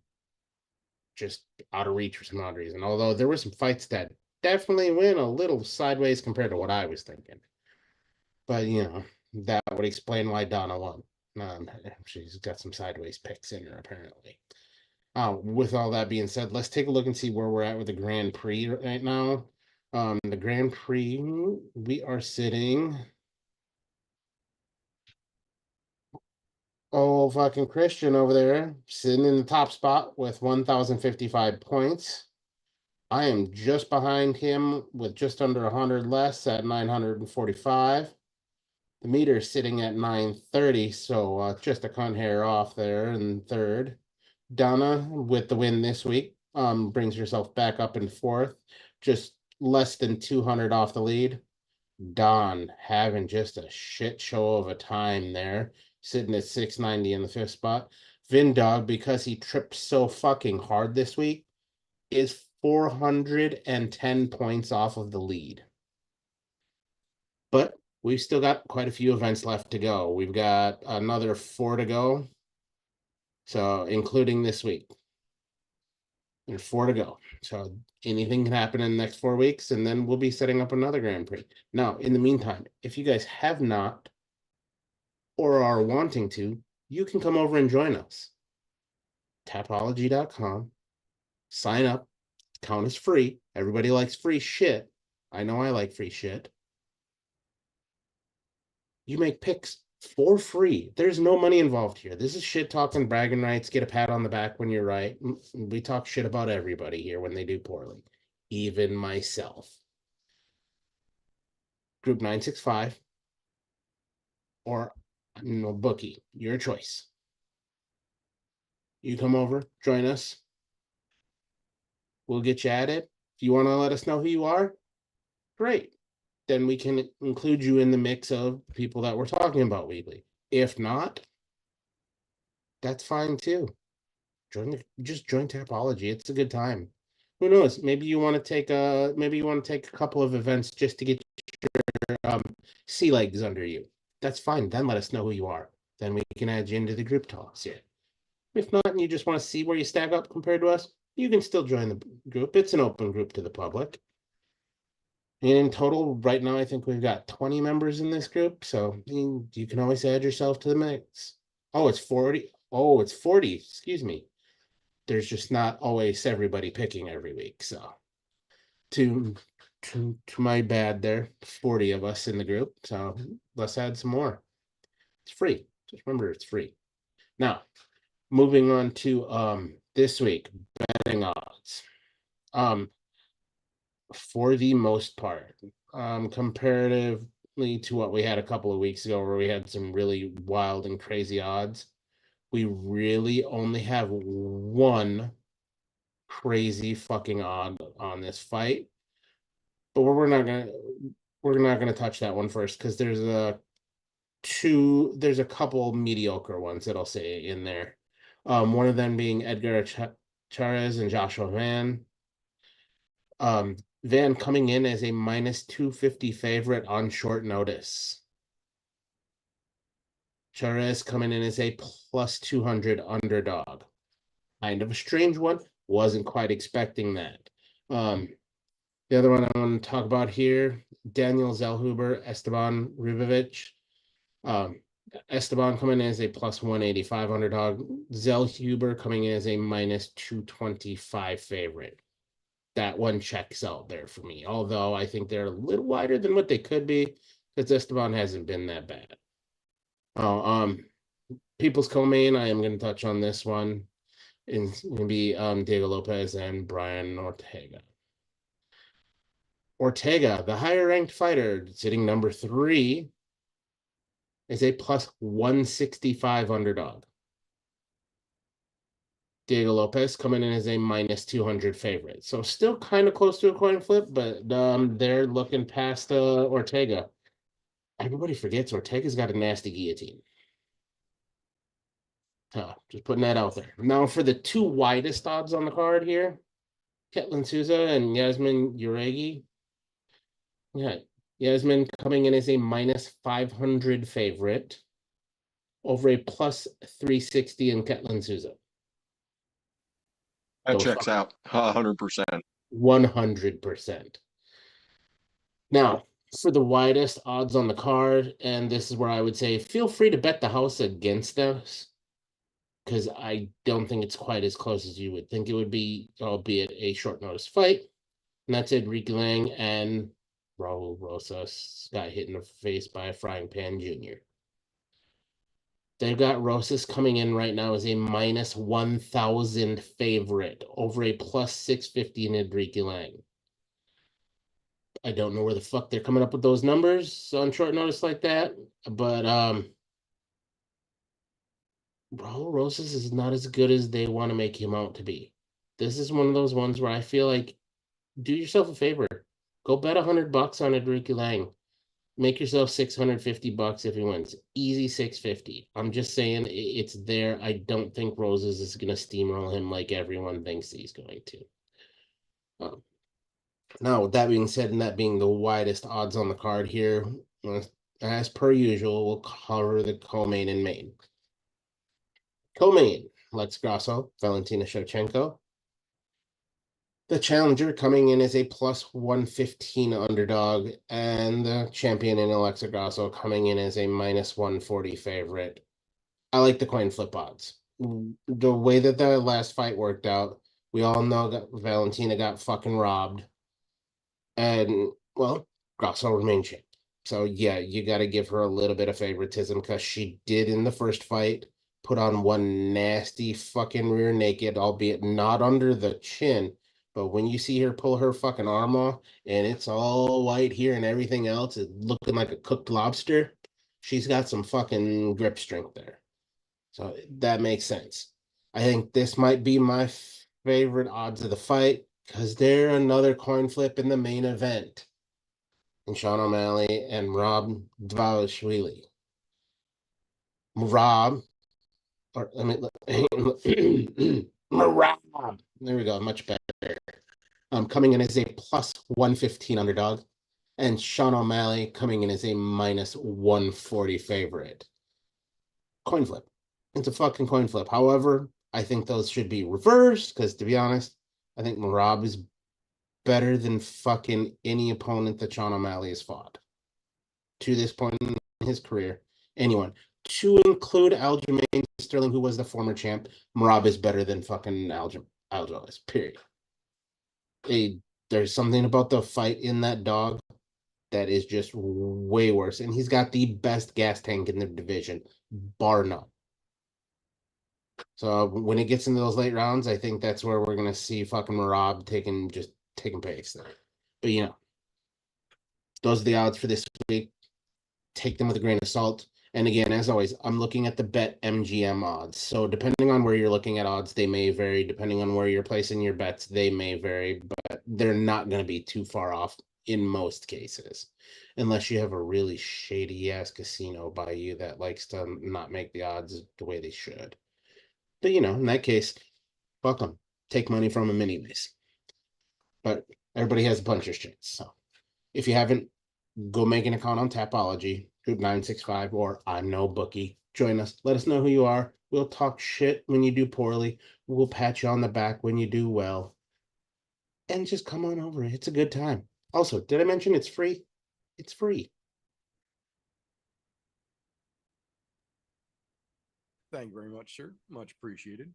just out of reach for some odd reason. Although there were some fights that definitely went a little sideways compared to what I was thinking. But, you know, that would explain why Donna won. She's got some sideways picks in her, apparently. With all that being said, let's take a look and see where we're at with the Grand Prix right now. The Grand Prix, we are sitting. Oh, fucking Christian over there, sitting in the top spot with 1,055 points. I am just behind him with just under 100 less at 945. The meter is sitting at 930, so just a cunt hair off there in third. Donna, with the win this week, brings herself back up in fourth, just less than 200 off the lead. Don having just a shit show of a time there, sitting at 690 in the fifth spot. Vindog, because he tripped so fucking hard this week, is 410 points off of the lead. But we've still got quite a few events left to go. We've got another 4 to go. So, including this week. There's 4 to go. So, anything can happen in the next 4 weeks, and then we'll be setting up another Grand Prix. Now, in the meantime, if you guys have not or are wanting to, you can come over and join us. Tapology.com. Sign up. Count as free. Everybody likes free shit. I know I like free shit. You make picks for free. There's no money involved here. This is shit talking, bragging rights, get a pat on the back when you're right. We talk shit about everybody here when they do poorly, even myself. Group 965 or ImNoBookie, your choice. You come over, join us. We'll get you at it. If you want to let us know who you are, great. Then we can include you in the mix of people that we're talking about weekly. If not, that's fine too. Just join Tapology. It's a good time. Who knows? Maybe you want to take a couple of events just to get your sea legs under you. That's fine. Then let us know who you are. Then we can add you into the group talks here. If not, and you just want to see where you stack up compared to us, you can still join the group. It's an open group to the public. And in total, right now, I think we've got 20 members in this group. So you can always add yourself to the mix. Oh, it's 40. Oh, it's 40. Excuse me. There's just not always everybody picking every week. So to my bad there, 40 of us in the group. So let's add some more. It's free. Just remember, it's free. Now, moving on to this week, betting odds. For the most part, comparatively to what we had a couple of weeks ago, where we had some really wild and crazy odds, we really only have one crazy fucking odd on this fight. But we're not gonna touch that one first because there's a couple mediocre ones that I'll say in there. One of them being Edgar Chairez and Joshua Van. Van coming in as a minus 250 favorite on short notice. Charez coming in as a plus 200 underdog. Kind of a strange one. Wasn't quite expecting that. The other one I want to talk about here, Daniel Zellhuber, Esteban Ribovic. Esteban coming in as a plus 185 underdog. Zellhuber coming in as a minus 225 favorite. That one checks out there for me. Although I think they're a little wider than what they could be, because Esteban hasn't been that bad. People's co-main, I am going to touch on this one. It's going to be Diego Lopez and Brian Ortega. Ortega, the higher ranked fighter, sitting number 3, is a plus 165 underdog. Diego Lopez coming in as a minus 200 favorite. So still kind of close to a coin flip, but they're looking past Ortega. Everybody forgets Ortega's got a nasty guillotine. Just putting that out there. Now for the 2 widest odds on the card here, Ketlin Souza and Yasmin Uregi. Yeah, Yasmin coming in as a minus 500 favorite over a plus 360 in Ketlin Souza. That checks out 100%. 100%. Now, for the widest odds on the card, and this is where I would say feel free to bet the house against us, because I don't think it's quite as close as you would think it would be, albeit a short notice fight. And that's Enrique Lang and Raul Rosas got hit in the face by a frying pan junior. They've got Rosas coming in right now as a minus 1,000 favorite over a plus 650 in Enrique Lang. I don't know where the fuck they're coming up with those numbers on short notice like that, but Raul Rosas is not as good as they want to make him out to be. This is one of those ones where I feel like do yourself a favor. Go bet $100 on Enrique Lang. Make yourself $650 if he wins. Easy 650. I'm just saying it's there. I don't think Rosas is going to steamroll him like everyone thinks he's going to. Now, with that being said, and that being the widest odds on the card here, as per usual, we'll cover the co-main and main. Co-main, Lex Grasso, Valentina Shevchenko. The challenger coming in as a plus 115 underdog, and the champion in Alexa Grasso coming in as a minus 140 favorite. I like the coin flip odds. The way that the last fight worked out, we all know that Valentina got fucking robbed. And, well, Grasso remained champ. So, yeah, you got to give her a little bit of favoritism because she did in the first fight put on one nasty fucking rear naked, albeit not under the chin. But when you see her pull her fucking arm off and it's all white here and everything else is looking like a cooked lobster, she's got some fucking grip strength there. So that makes sense. I think this might be my favorite odds of the fight because they're another coin flip in the main event. And Sean O'Malley and Rob Dvalishvili. Rob, or let me Rob. There we go, much better. Coming in as a plus 115 underdog, and Sean O'Malley coming in as a minus 140 favorite. Coin flip. It's a fucking coin flip. However, I think those should be reversed because, to be honest, I think Rob is better than fucking any opponent that Sean O'Malley has fought to this point in his career. Anyone. To include Aljamain Sterling, who was the former champ, Merab is better than fucking Aljo is, period. There's something about the fight in that dog that is just way worse. And he's got the best gas tank in the division, bar none. So when it gets into those late rounds, I think that's where we're going to see fucking Merab taking pace there. But, you know, those are the odds for this week. Take them with a grain of salt. And again, as always, I'm looking at the Bet MGM odds. So depending on where you're looking at odds, they may vary. Depending on where you're placing your bets, they may vary. But they're not going to be too far off in most cases. Unless you have a really shady-ass casino by you that likes to not make the odds the way they should. But, you know, in that case, fuck them. Take money from them anyways. But everybody has a puncher's chance. So if you haven't, go make an account on Tapology. Hoop965, or ImNoBookie. Join us. Let us know who you are. We'll talk shit when you do poorly. We'll pat you on the back when you do well. And just come on over. It's a good time. Also, did I mention it's free? It's free. Thank you very much, sir. Much appreciated.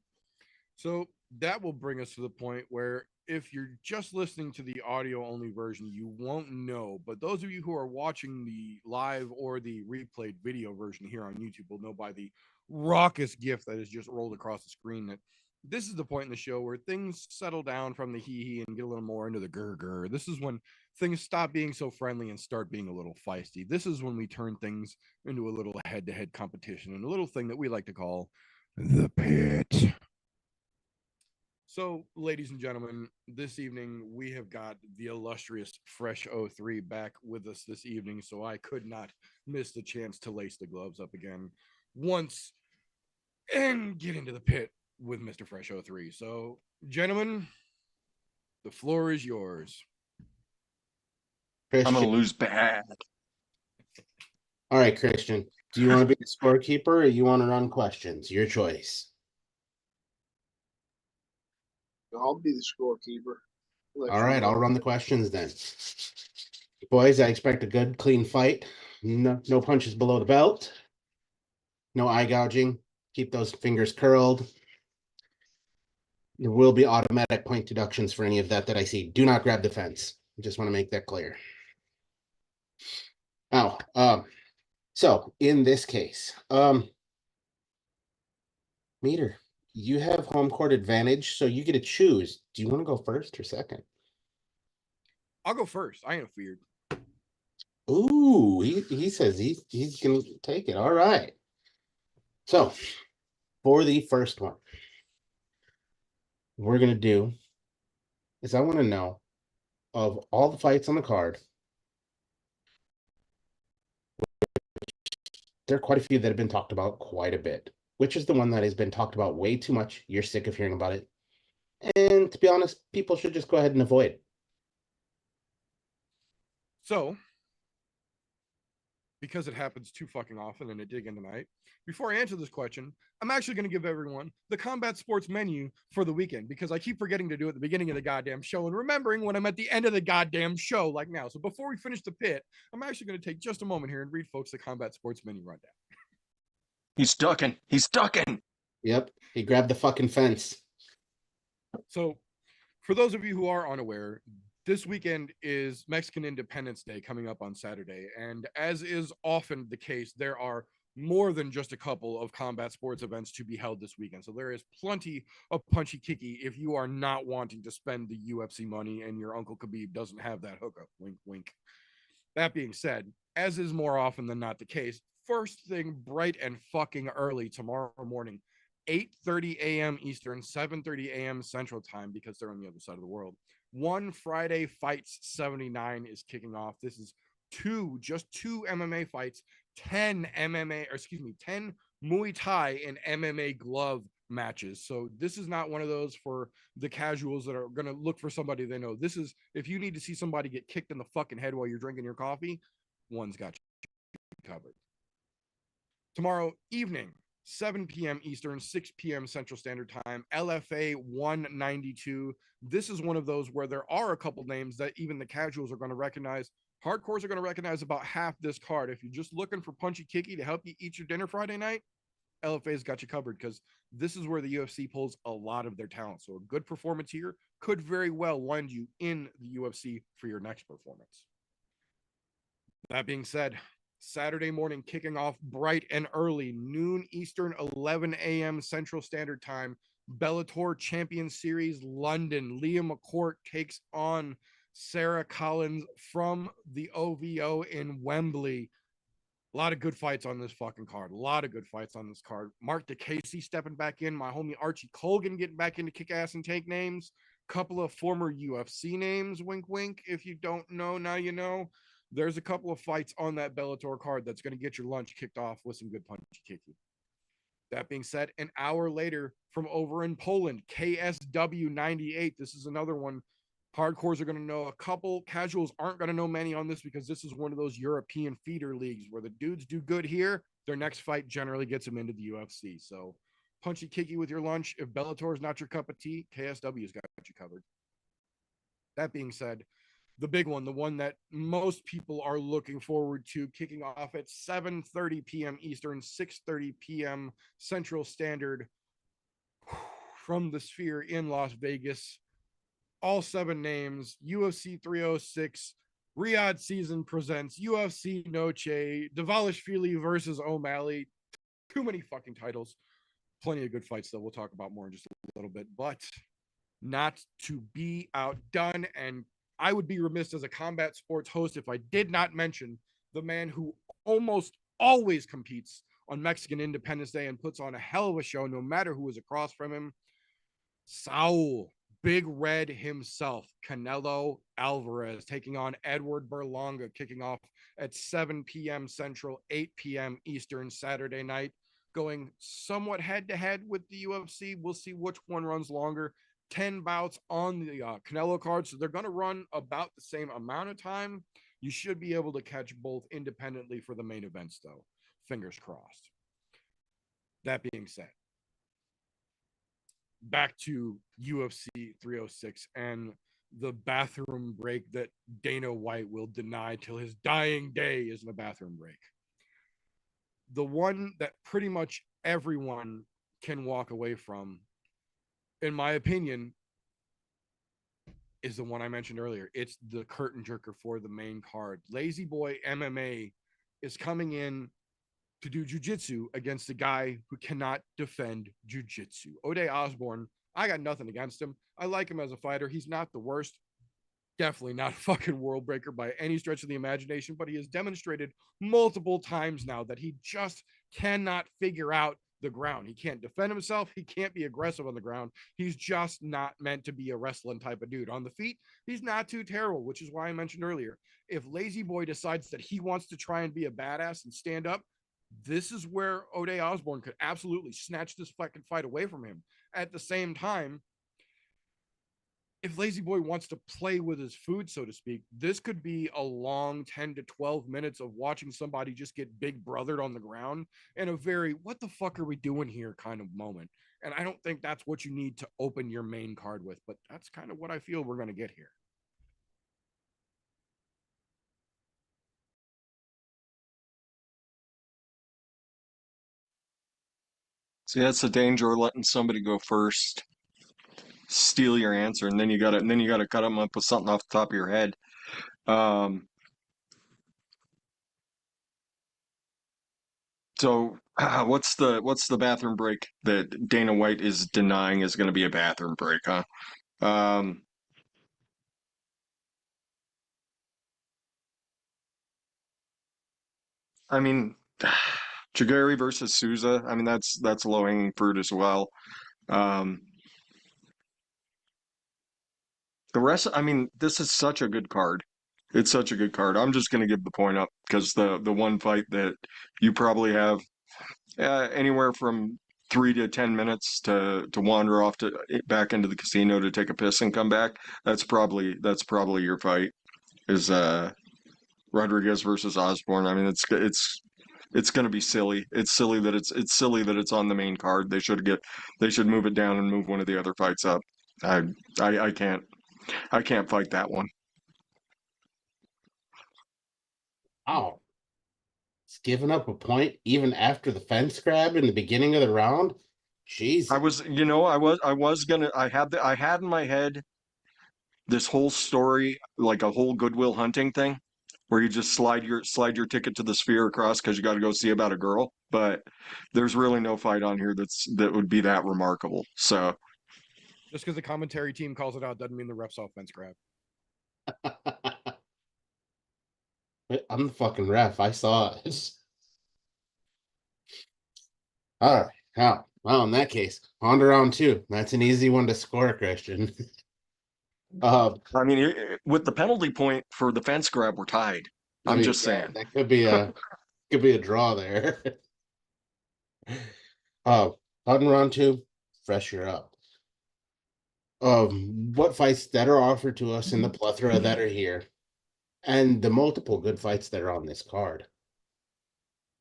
So that will bring us to the point where if you're just listening to the audio only version, you won't know. But those of you who are watching the live or the replayed video version here on YouTube will know by the raucous gif that is just rolled across the screen that this is the point in the show where things settle down from the hee and get a little more into the grr. This is when things stop being so friendly and start being a little feisty. This is when we turn things into a little head-to-head competition and a little thing that we like to call the pit. So, ladies and gentlemen, this evening we have got the illustrious Fresh 03 back with us this evening, so I could not miss the chance to lace the gloves up again once and get into the pit with Mr. Fresh 03. So, gentlemen, the floor is yours. I'm Christian. gonna lose bad. All right, Christian. Do you want to be the scorekeeper or you want to run questions? Your choice. I'll be the scorekeeper. All right, I'll run the questions then. Boys, I expect a good, clean fight. No punches below the belt. No eye gouging. Keep those fingers curled. There will be automatic point deductions for any of that I see. Do not grab the fence. I just want to make that clear. So in this case, Meter, you have home court advantage, so you get to choose. Do you want to go first or second? I'll go first. I ain't feared. Ooh, he says he's gonna take it. All right. So for the first one, we're gonna do is I want to know of all the fights on the card. There are quite a few that have been talked about quite a bit. Which is the one that has been talked about way too much? You're sick of hearing about it. And to be honest, people should just go ahead and avoid it. So, because it happens too fucking often and it did again tonight, before I answer this question, I'm actually going to give everyone the combat sports menu for the weekend because I keep forgetting to do it at the beginning of the goddamn show and remembering when I'm at the end of the goddamn show like now. So before we finish the pit, I'm actually going to take just a moment here and read folks the combat sports menu rundown. He's ducking. He's ducking. Yep, he grabbed the fucking fence. So, for those of you who are unaware, this weekend is Mexican Independence Day coming up on Saturday. And as is often the case, there are more than just a couple of combat sports events to be held this weekend. So there is plenty of punchy kicky if you are not wanting to spend the UFC money and your Uncle Khabib doesn't have that hookup. Wink, wink. That being said, as is more often than not the case, first thing bright and fucking early tomorrow morning, 8:30 a.m. Eastern, 7:30 a.m. Central Time, because they're on the other side of the world. One Friday Fights 79 is kicking off. This is just two MMA fights, 10 Muay Thai and MMA glove matches. So this is not one of those for the casuals that are going to look for somebody they know. This is if you need to see somebody get kicked in the fucking head while you're drinking your coffee, one's got you covered. Tomorrow evening, 7 p.m. Eastern, 6 p.m. Central Standard Time, LFA 192. This is one of those where there are a couple names that even the casuals are going to recognize. Hardcores are going to recognize about half this card. If you're just looking for punchy kicky to help you eat your dinner Friday night, LFA's got you covered because this is where the UFC pulls a lot of their talent. So a good performance here could very well land you in the UFC for your next performance. That being said, Saturday morning kicking off bright and early, noon Eastern, 11 a.m. Central Standard Time, Bellator Champion Series London. Leah McCourt takes on Sarah Collins from the OVO in Wembley. A lot of good fights on this fucking card. A lot of good fights on this card. Mark DeCasey stepping back in. My homie Archie Colgan getting back into kick ass and take names. Couple of former UFC names. Wink, wink. If you don't know, now you know. There's a couple of fights on that Bellator card that's going to get your lunch kicked off with some good punchy kicky. That being said, an hour later from over in Poland, KSW 98. This is another one. Hardcores are going to know a couple. Casuals aren't going to know many on this because this is one of those European feeder leagues where the dudes do good here. Their next fight generally gets them into the UFC. So punchy kicky with your lunch. If Bellator is not your cup of tea, KSW's got you covered. That being said, the big one, the one that most people are looking forward to, kicking off at 7:30 p.m. Eastern, 6:30 p.m. Central Standard from the Sphere in Las Vegas. All 7 names, UFC 306, Riyadh Season presents UFC Noche, Dvalishvili versus O'Malley. Too many fucking titles. Plenty of good fights, though. We'll talk about more in just a little bit, but not to be outdone. And I would be remiss as a combat sports host if I did not mention the man who almost always competes on Mexican Independence Day and puts on a hell of a show, no matter who is across from him. Saul Big Red himself, Canelo Alvarez, taking on Edward Berlanga, kicking off at 7 p.m. Central, 8 p.m. Eastern Saturday night, going somewhat head-to-head with the UFC. We'll see which one runs longer. 10 bouts on the Canelo card, so they're going to run about the same amount of time. You should be able to catch both independently for the main events, though. Fingers crossed. That being said, back to UFC 306 and the bathroom break that Dana White will deny till his dying day isn't a bathroom break. The one that pretty much everyone can walk away from, in my opinion, is the one I mentioned earlier. It's the curtain jerker for the main card. Lazy Boy MMA is coming in to do jiu-jitsu against a guy who cannot defend jiu-jitsu. Ode Osborne, I got nothing against him. I like him as a fighter. He's not the worst. Definitely not a fucking world breaker by any stretch of the imagination, but he has demonstrated multiple times now that he just cannot figure out the ground. He can't defend himself. He can't be aggressive on the ground. He's just not meant to be a wrestling type of dude. On the feet, he's not too terrible, which is why I mentioned earlier, if Lazy Boy decides that he wants to try and be a badass and stand up, this is where Ode Osborne could absolutely snatch this fucking fight away from him. At the same time, if Lazy Boy wants to play with his food, so to speak, this could be a long 10 to 12 minutes of watching somebody just get big brothered on the ground and a very, what the fuck are we doing here kind of moment. And I don't think that's what you need to open your main card with, but that's kind of what I feel we're going to get here. See, that's the danger of letting somebody go first, steal your answer, and then you gotta cut them up with something off the top of your head. So what's the bathroom break that Dana White is denying is going to be a bathroom break, huh? I mean, Jagari versus Souza. I mean, that's low hanging fruit as well. Um, the rest, I mean, this is such a good card. It's such a good card. I'm just going to give the point up because the one fight that you probably have anywhere from 3 to 10 minutes to wander off to back into the casino to take a piss and come back. That's probably your fight. Is Rodriguez versus Osborne. I mean, it's going to be silly. It's silly that it's on the main card. They should move it down and move one of the other fights up. I can't fight that one. Oh, it's giving up a point even after the fence grab in the beginning of the round. Jeez. I had in my head this whole story, like a whole Goodwill Hunting thing, where you just slide your ticket to the Sphere across because you got to go see about a girl. But there's really no fight on here that would be that remarkable. So just because the commentary team calls it out doesn't mean the refs saw fence grab. I'm the fucking ref. I saw it. All right. Now, well, in that case, on to round 2. That's an easy one to score, Christian. I mean, with the penalty point for the fence grab, we're tied. I'm just saying that could be a draw there. On round 2, fresher up. of what fights that are offered to us and the plethora that are here, and the multiple good fights that are on this card,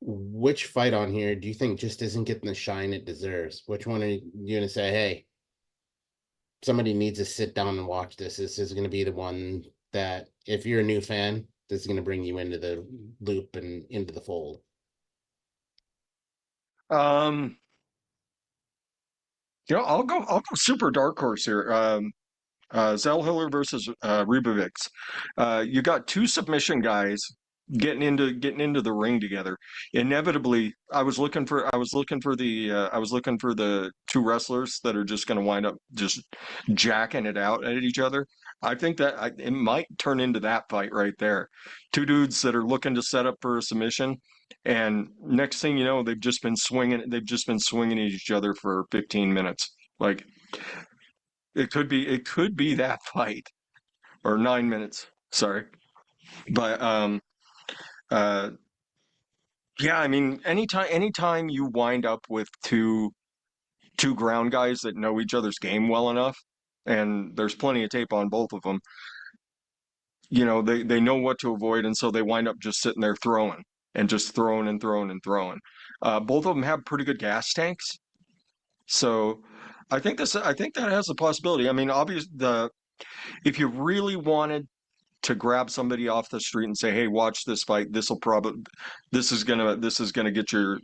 which fight on here do you think just isn't getting the shine it deserves? Which one are you going to say, hey, somebody needs to sit down and watch this? This is going to be the one that, if you're a new fan, this is going to bring you into the loop and into the fold. I'll go super dark horse here. Zellhuller versus Ribovics. You got two submission guys getting into the ring together. Inevitably, I was looking for the two wrestlers that are just going to wind up just jacking it out at each other. I think that it might turn into that fight right there. Two dudes that are looking to set up for a submission, and next thing you know, they've just been swinging. They've just been swinging at each other for 15 minutes. Like it could be that fight, or 9 minutes. Sorry, but uh, yeah. I mean, anytime you wind up with two ground guys that know each other's game well enough, and there's plenty of tape on both of them. They know what to avoid, and so they wind up just sitting there throwing and just throwing and throwing and throwing. Both of them have pretty good gas tanks, so I think that has a possibility. I mean, obviously, if you really wanted to grab somebody off the street and say, "Hey, watch this fight. This is gonna get you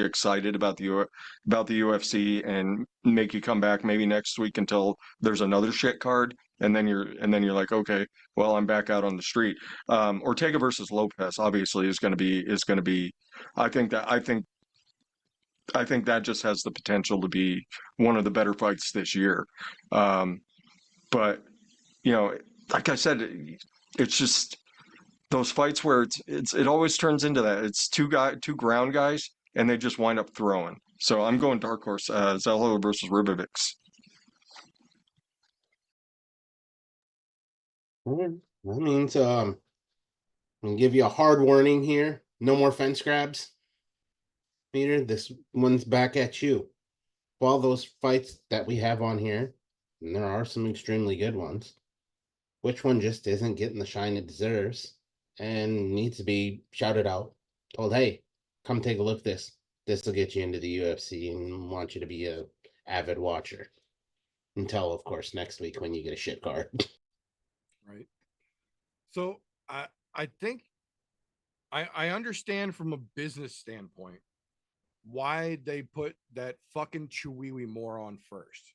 excited about the UFC and make you come back maybe next week until there's another shit card." And then you're like, okay, well, I'm back out on the street. Ortega versus Lopez obviously is going to be. I think that just has the potential to be one of the better fights this year. But you know, like I said, it's just those fights where it always turns into that. It's two ground guys, and they just wind up throwing. So I'm going dark horse, Zelho versus Ribovics. That means I'm gonna give you a hard warning here. No more fence grabs. Peter, this one's back at you. All those fights that we have on here, and there are some extremely good ones, which one just isn't getting the shine it deserves and needs to be shouted out, told, hey, come take a look at this. This will get you into the UFC and want you to be a avid watcher. Until, of course, next week when you get a shit card. Right. So I think I understand from a business standpoint why they put that fucking Chihuahua moron first,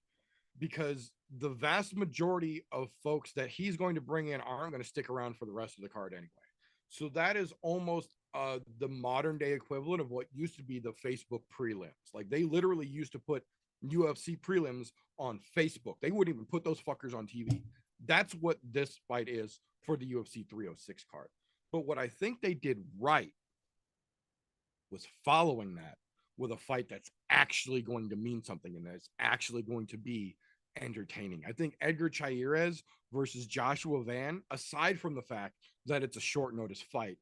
because the vast majority of folks that he's going to bring in aren't going to stick around for the rest of the card anyway. So that is almost the modern day equivalent of what used to be the Facebook prelims. Like, they literally used to put UFC prelims on Facebook. They wouldn't even put those fuckers on TV. That's what this fight is for the UFC 306 card. But what I think they did right was following that with a fight that's actually going to mean something and that's actually going to be entertaining. I think Edgar Chairez versus Joshua Van, aside from the fact that it's a short notice fight,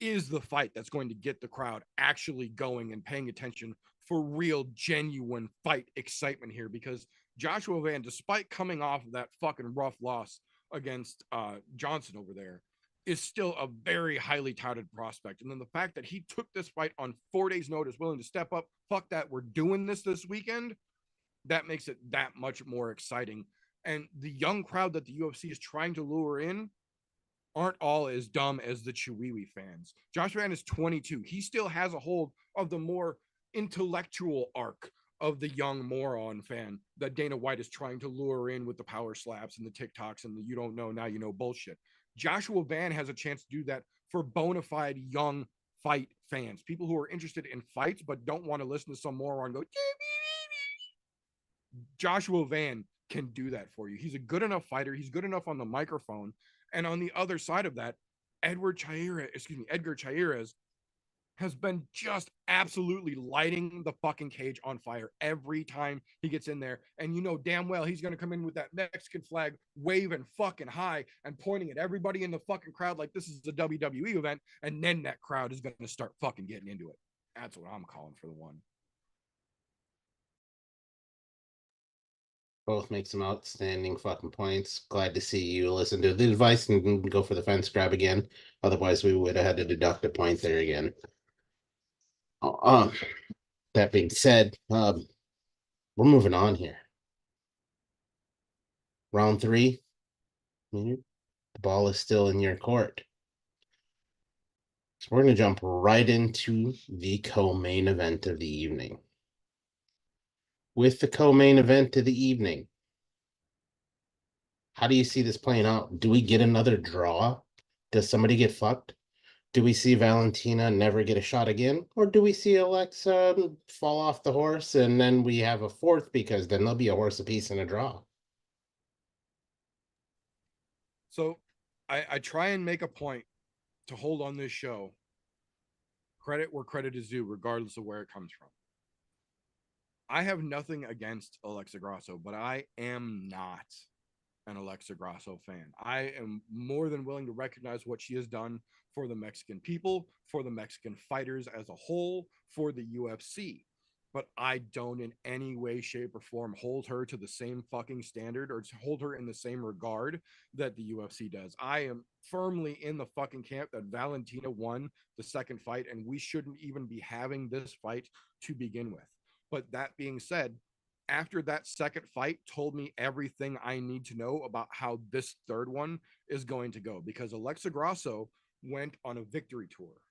is the fight that's going to get the crowd actually going and paying attention for real, genuine fight excitement here. Because Joshua Van, despite coming off of that fucking rough loss against Johnson over there, is still a very highly touted prospect. And then the fact that he took this fight on 4 days' notice, willing to step up, fuck that, we're doing this weekend, that makes it that much more exciting. And the young crowd that the UFC is trying to lure in aren't all as dumb as the Chihuahua fans. Josh Van is 22. He still has a hold of the more intellectual arc of the young moron fan that Dana White is trying to lure in with the power slaps and the TikToks and the you don't know, now you know bullshit. Joshua Van has a chance to do that for bona fide young fight fans, people who are interested in fights but don't want to listen to some moron go. Joshua Van can do that for you. He's a good enough fighter. He's good enough on the microphone. And on the other side of that, Edgar Chairez has been just absolutely lighting the fucking cage on fire every time he gets in there. And you know damn well he's going to come in with that Mexican flag waving fucking high and pointing at everybody in the fucking crowd like this is a WWE event. And then that crowd is going to start fucking getting into it. That's what I'm calling for the one. Both make some outstanding fucking points. Glad to see you listen to the advice and go for the fence grab again. Otherwise, we would have had to deduct a point there again. That being said, we're moving on here. Round 3. The ball is still in your court. So we're going to jump right into the co-main event of the evening. With the co-main event of the evening, how do you see this playing out? Do we get another draw? Does somebody get fucked? Do we see Valentina never get a shot again? Or do we see Alexa fall off the horse and then we have a fourth, because then there'll be a horse apiece in a draw? So I try and make a point to hold on this show credit where credit is due, regardless of where it comes from. I have nothing against Alexa Grasso, but I am not an Alexa Grasso fan. I am more than willing to recognize what she has done for the Mexican people, for the Mexican fighters as a whole, for the UFC. But I don't in any way, shape, or form hold her to the same fucking standard or to hold her in the same regard that the UFC does. I am firmly in the fucking camp that Valentina won the second fight, and we shouldn't even be having this fight to begin with. But that being said, after that second fight told me everything I need to know about how this third one is going to go, because Alexa Grasso went on a victory tour.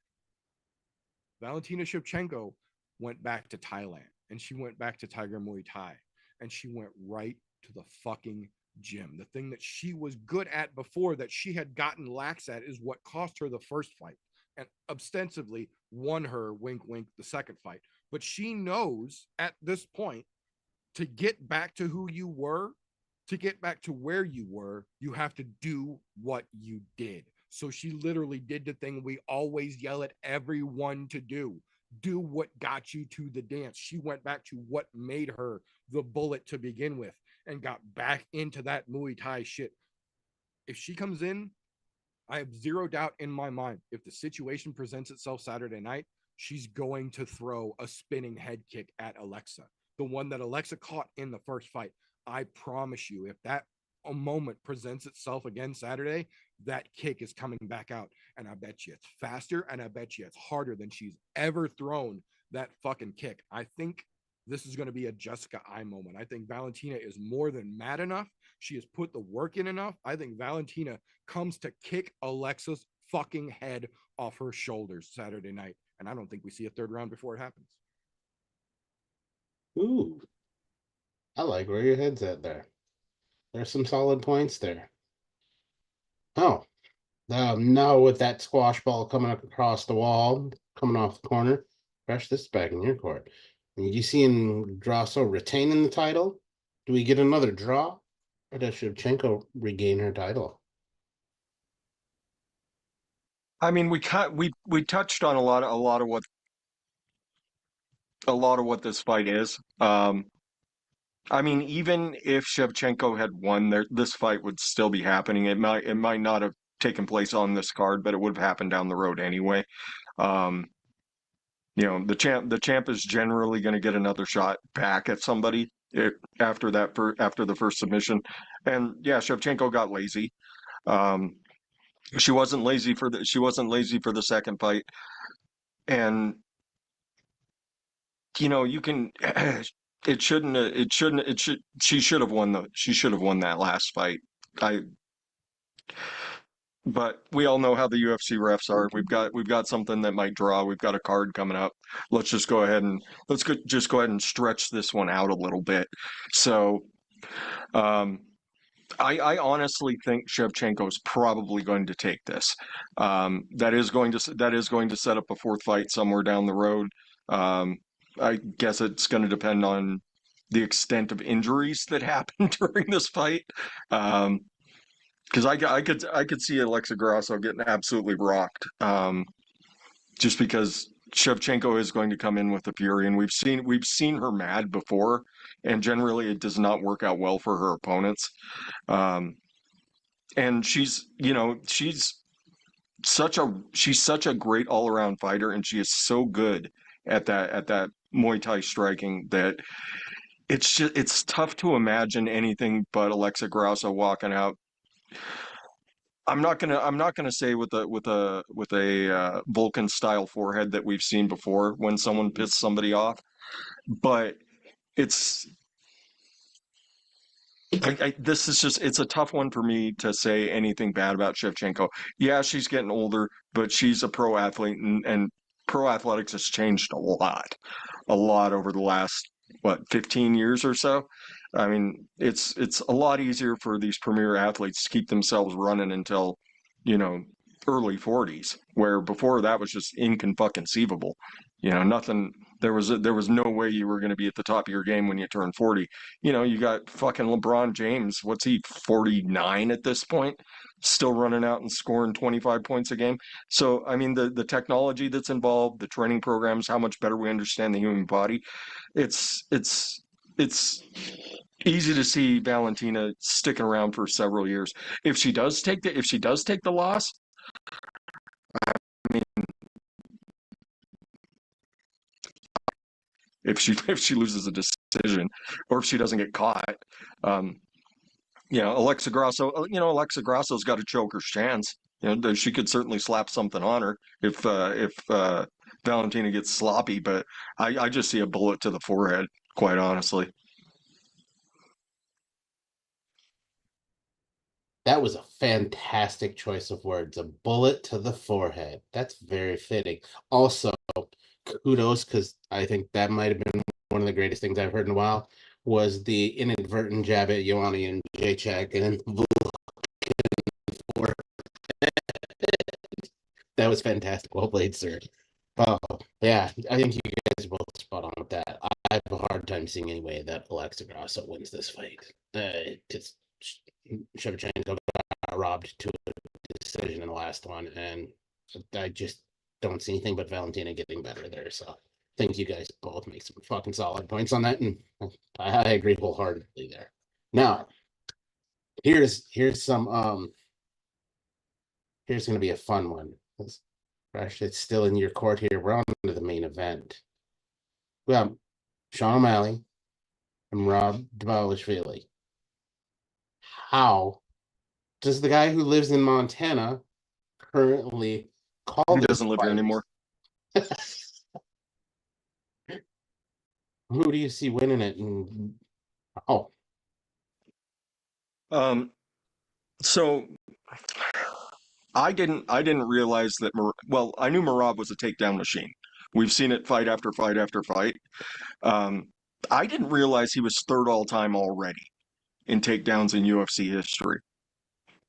Valentina Shevchenko went back to Thailand, and she went back to Tiger Muay Thai, and she went right to the fucking gym. The thing that she was good at before that she had gotten lax at is what cost her the first fight and ostensibly won her, wink, wink, the second fight. But she knows at this point, to get back to who you were, to get back to where you were, you have to do what you did. So she literally did the thing we always yell at everyone to do. Do what got you to the dance. She went back to what made her the bullet to begin with and got back into that Muay Thai shit. If she comes in, I have zero doubt in my mind, if the situation presents itself Saturday night, she's going to throw a spinning head kick at Alexa. The one that Alexa caught in the first fight. I promise you, if that a moment presents itself again Saturday, that kick is coming back out. And I bet you it's faster, and I bet you it's harder than she's ever thrown that fucking kick. I think this is going to be a Jessica I moment. I think Valentina is more than mad enough. She has put the work in enough. I think Valentina comes to kick Alexa's fucking head off her shoulders Saturday night. And I don't think we see a third round before it happens. Ooh, I like where your head's at there. There's some solid points there. Oh, now with that squash ball coming up across the wall, coming off the corner, Fresh, this is back in your court. You seeing Grasso retaining the title? Do we get another draw? Or does Shevchenko regain her title? I mean, we touched on a lot of what this fight is. I mean, even if Shevchenko had won, this fight would still be happening. It might not have taken place on this card, but it would have happened down the road anyway. The champ is generally going to get another shot back at somebody after the first submission. And yeah, Shevchenko got lazy. She wasn't lazy for the second fight. And you can she should have won that last fight. But we all know how the UFC refs are. We've got something that might draw. We've got a card coming up. Let's just go ahead and stretch this one out a little bit. So, I honestly think Shevchenko is probably going to take this. That is going to set up a fourth fight somewhere down the road. I guess it's going to depend on the extent of injuries that happen during this fight. Because I could see Alexa Grasso getting absolutely rocked, just because Shevchenko is going to come in with the fury, and we've seen her mad before, and generally it does not work out well for her opponents. And she's such a great all around fighter, and she is so good at that Muay Thai striking that it's tough to imagine anything but Alexa Grasso walking out. I'm not gonna say with a Vulcan style forehead that we've seen before when someone pissed somebody off, but it's this is just, it's a tough one for me to say anything bad about Shevchenko. Yeah, she's getting older, but she's a pro athlete, and pro athletics has changed a lot over the last, what, 15 years or so. I mean, it's a lot easier for these premier athletes to keep themselves running until, you know, early 40s, where before that was just inconceivable. You know, nothing. There was no way you were going to be at the top of your game when you turn 40. You know, you got fucking LeBron James. What's he, 49 at this point? Still running out and scoring 25 points a game. So, I mean, the technology that's involved, the training programs, how much better we understand the human body, it's easy to see Valentina sticking around for several years. If she does take the loss, I mean, if she loses a decision, or if she doesn't get caught, you know, Alexa Grasso's got a choker's chance. You know, she could certainly slap something on her if Valentina gets sloppy, but I just see a bullet to the forehead, quite honestly. That was a fantastic choice of words. A bullet to the forehead. That's very fitting. Also, kudos, because I think that might have been one of the greatest things I've heard in a while, was the inadvertent jab at Ioane and Jacek and that was fantastic. Well played, sir. Oh, yeah. I think you guys are both spot on with that. I have a hard time seeing any way that Alexa Grasso wins this fight. Because Shevchenko got robbed to a decision in the last one, and I just don't see anything but Valentina getting better there. So I think you guys both make some fucking solid points on that, and I agree wholeheartedly there. Now, here's some here's gonna be a fun one. Gosh, it's still in your court here. We're on to the main event. Well, Sean O'Malley and Rob Tapology. How does the guy who lives in Montana currently call He this doesn't live here fight? anymore. Who do you see winning it? And So I didn't realize that. Well, I knew Marab was a takedown machine. We've seen it fight after fight after fight. I didn't realize he was third all time already in takedowns in UFC history.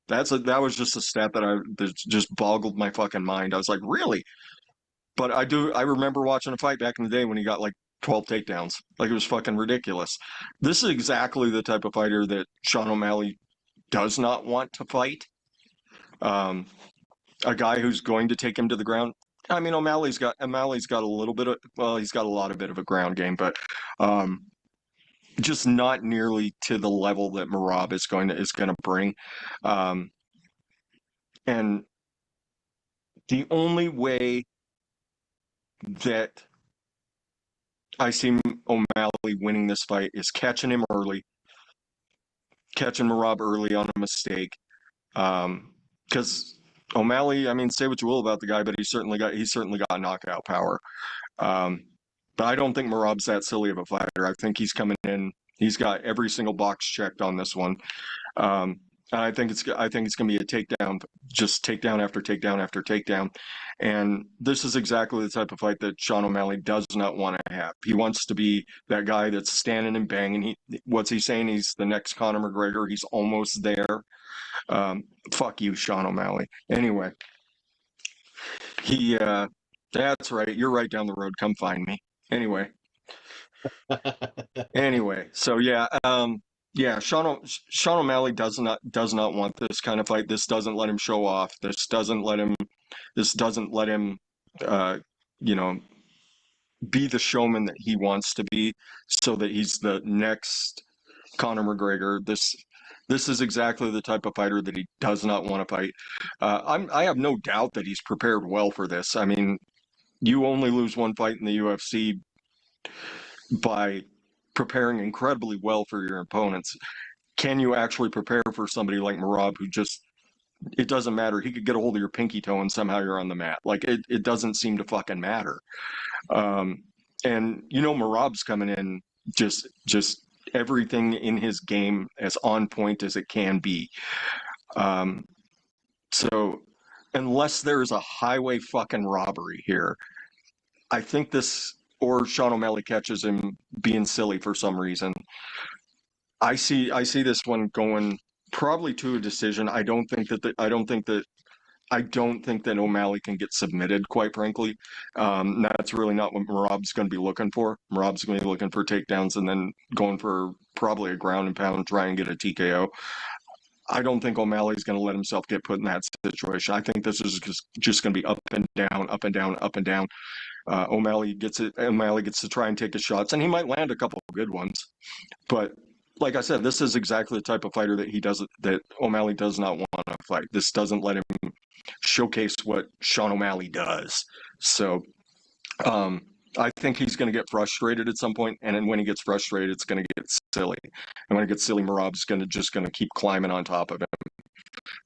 That was just a stat that just boggled my fucking mind. I was like, really? But I remember watching a fight back in the day when he got like 12 takedowns. Like, it was fucking ridiculous. This is exactly the type of fighter that Sean O'Malley does not want to fight. A guy who's going to take him to the ground. I mean, O'Malley's got a little bit of, well, he's got a lot of bit of a ground game, but just not nearly to the level that Marab is going to bring. And the only way that I see O'Malley winning this fight is catching Marab early on a mistake. Because O'Malley, I mean, say what you will about the guy, but he's certainly got knockout power. But I don't think Marab's that silly of a fighter. I think he's coming in. He's got every single box checked on this one. I think it's going to be a takedown, just takedown after takedown after takedown. And this is exactly the type of fight that Sean O'Malley does not want to have. He wants to be that guy that's standing and banging. What's he saying? He's the next Conor McGregor. He's almost there. Fuck you, Sean O'Malley. Anyway, that's right. You're right down the road. Come find me. Anyway, so yeah, Sean O'Malley does not want this kind of fight. This doesn't let him show off. This doesn't let him, you know, be the showman that he wants to be, so that he's the next Conor McGregor. This is exactly the type of fighter that he does not want to fight. I have no doubt that he's prepared well for this. I mean, you only lose one fight in the UFC by preparing incredibly well for your opponents. Can you actually prepare for somebody like Merab who just, it doesn't matter. He could get a hold of your pinky toe and somehow you're on the mat. Like it doesn't seem to fucking matter. And Merab's coming in just everything in his game as on point as it can be. So unless there's a highway fucking robbery here, I think this, or Sean O'Malley catches him being silly for some reason. I see this one going probably to a decision. I don't think that O'Malley can get submitted, quite frankly. That's really not what Merab's going to be looking for. Merab's going to be looking for takedowns and then going for probably a ground and pound, try and get a TKO. I don't think O'Malley's going to let himself get put in that situation. I think this is just going to be up and down, up and down, up and down. O'Malley gets it. O'Malley gets to try and take his shots, and he might land a couple of good ones. But like I said, this is exactly the type of fighter that O'Malley does not want to fight. This doesn't let him showcase what Sean O'Malley does. So I think he's going to get frustrated at some point, and then when he gets frustrated, it's going to get silly. And when it gets silly, Merab's going to keep climbing on top of him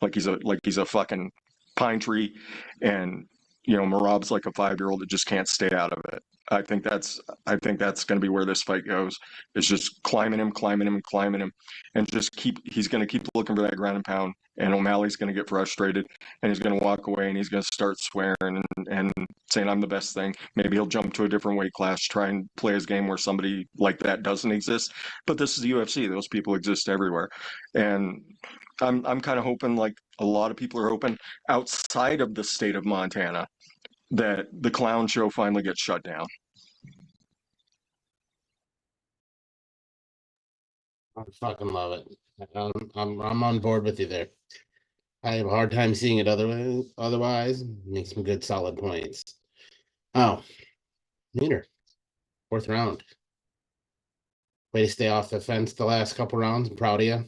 like he's a fucking pine tree, and Merab's like a 5-year-old that just can't stay out of it. I think that's going to be where this fight goes. It's just climbing him, and he's going to keep looking for that ground and pound. And O'Malley's going to get frustrated, and he's going to walk away, and he's going to start swearing and saying, "I'm the best thing." Maybe he'll jump to a different weight class, try and play his game where somebody like that doesn't exist. But this is the UFC; those people exist everywhere, and I'm kind of hoping, like a lot of people are hoping, outside of the state of Montana, that the clown show finally gets shut down. I fucking love it. I'm on board with you there. I have a hard time seeing it otherwise. Make some good solid points. Oh, Meter. 4th round. Way to stay off the fence the last couple rounds. I'm proud of you.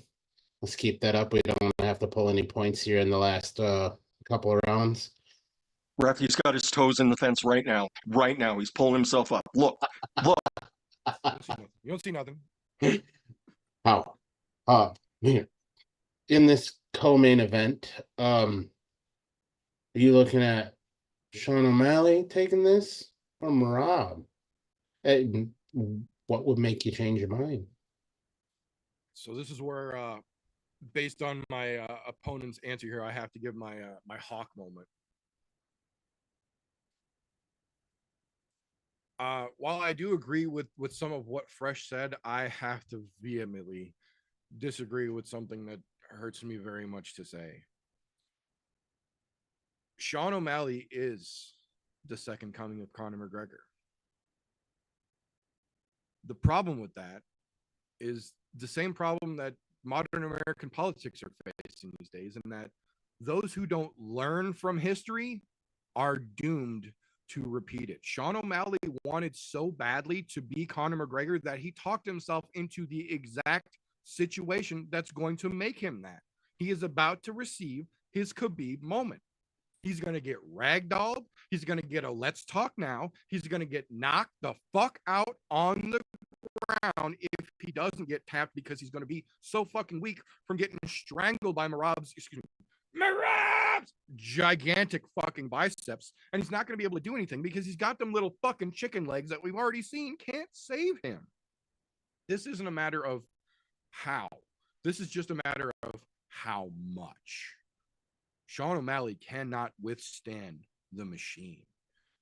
Let's keep that up. We don't have to pull any points here in the last couple of rounds. Ref, he's got his toes in the fence right now. Right now, he's pulling himself up. Look. You don't see nothing. How? Here. In this co-main event, are you looking at Sean O'Malley taking this or Merab? What would make you change your mind? So this is where, based on my opponent's answer here, I have to give my my hawk moment. While I do agree with some of what Fresh said, I have to vehemently disagree with something that hurts me very much to say. Sean O'Malley is the second coming of Conor McGregor. The problem with that is the same problem that modern American politics are facing these days, and that those who don't learn from history are doomed to repeat it. Sean O'Malley wanted so badly to be Conor McGregor that he talked himself into the exact situation that's going to make him that. He is about to receive his Khabib moment. He's going to get ragdolled. He's going to get a let's talk now. He's going to get knocked the fuck out on the ground if he doesn't get tapped, because he's going to be so fucking weak from getting strangled by Merab's gigantic fucking biceps, and he's not going to be able to do anything because he's got them little fucking chicken legs that we've already seen can't save him. This isn't a matter of how. This is just a matter of how much. Sean O'Malley cannot withstand the machine.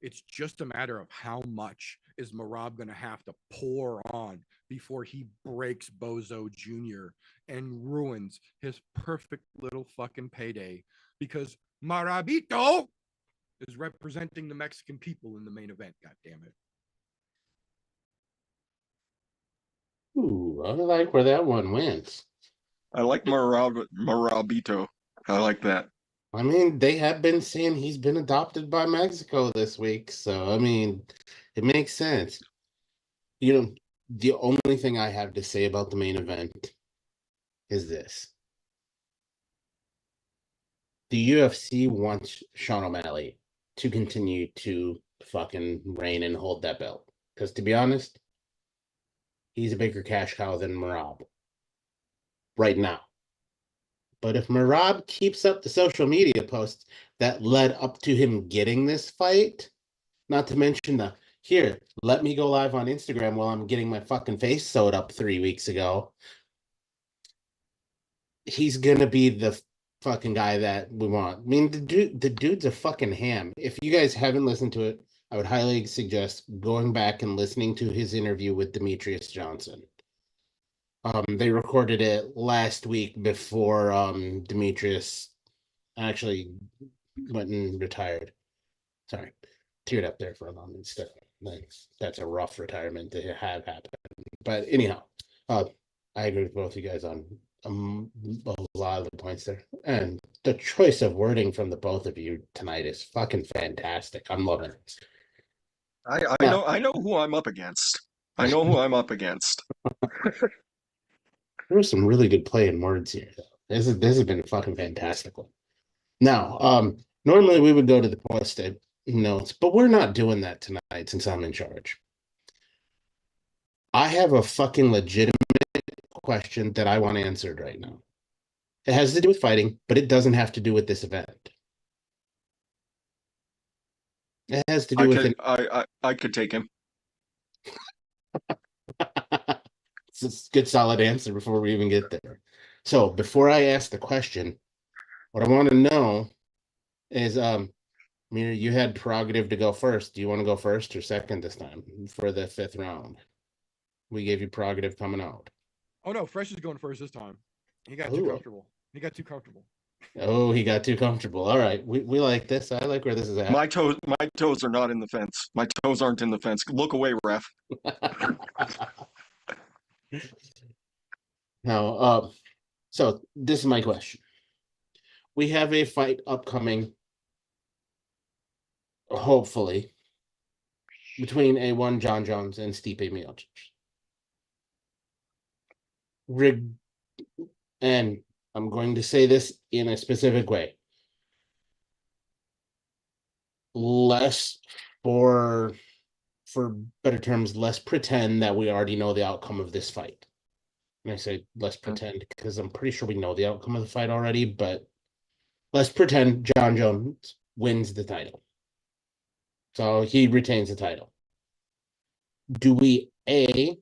It's just a matter of how much is Merab going to have to pour on before he breaks Bozo Jr. and ruins his perfect little fucking payday, because Marabito is representing the Mexican people in the main event. God damn it. Ooh, I like where that one went. I like Marabito. I like that. I mean, they have been saying he's been adopted by Mexico this week, so I mean, it makes sense. The only thing I have to say about the main event is this. The UFC wants Sean O'Malley to continue to fucking reign and hold that belt. Because to be honest, he's a bigger cash cow than Merab right now. But if Merab keeps up the social media posts that led up to him getting this fight, not to mention the here, let me go live on Instagram while I'm getting my fucking face sewed up 3 weeks ago, he's gonna be the fucking guy that we want. I mean, the dude's a fucking ham. If you guys haven't listened to it, I would highly suggest going back and listening to his interview with Demetrius Johnson. They recorded it last week before Demetrius actually went and retired. Sorry, teared up there for a moment. That's a rough retirement to have happen. But anyhow, I agree with both you guys on a lot of the points there, and the choice of wording from the both of you tonight is fucking fantastic. I'm loving it. I know who I'm up against. I know who I'm up against. There was some really good play in words here. This has been a fucking fantastic one. Now, normally we would go to the posted notes, but we're not doing that tonight since I'm in charge. I have a fucking legitimate question that I want answered right now. It has to do with fighting, but it doesn't have to do with this event. It has to do with it. I could take him. It's a good solid answer before we even get there. So before I ask the question, what I want to know is, Mira, you had prerogative to go first. Do you want to go first or second this time for the 5th round? We gave you prerogative coming out. Oh no, Fresh is going first this time. He got too comfortable. He got too comfortable. Oh, he got too comfortable. All right, we like this. I like where this is at. My toes are not in the fence. My toes aren't in the fence. Look away, ref. Now, so this is my question. We have a fight upcoming, hopefully, between A1 John Jones and Stipe Miocic. And I'm going to say this in a specific way. Less, for better terms, let's pretend that we already know the outcome of this fight. And I say let's pretend because I'm pretty sure we know the outcome of the fight already, but let's pretend John Jones wins the title. So he retains the title. Do we A,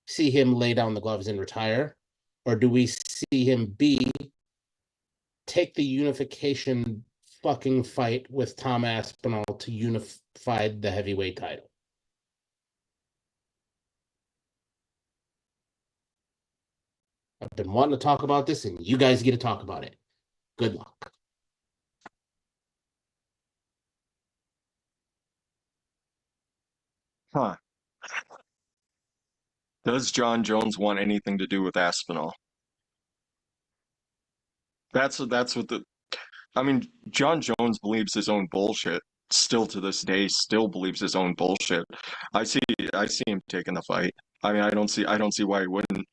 see him lay down the gloves and retire? Or do we see him B, take the unification fucking fight with Tom Aspinall to unify the heavyweight title? I've been wanting to talk about this, and you guys get to talk about it. Good luck. Huh. Does John Jones want anything to do with Aspinall? That's what the. I mean, John Jones believes his own bullshit. Still to this day, still believes his own bullshit. I see him taking the fight. I mean, I don't see why he wouldn't.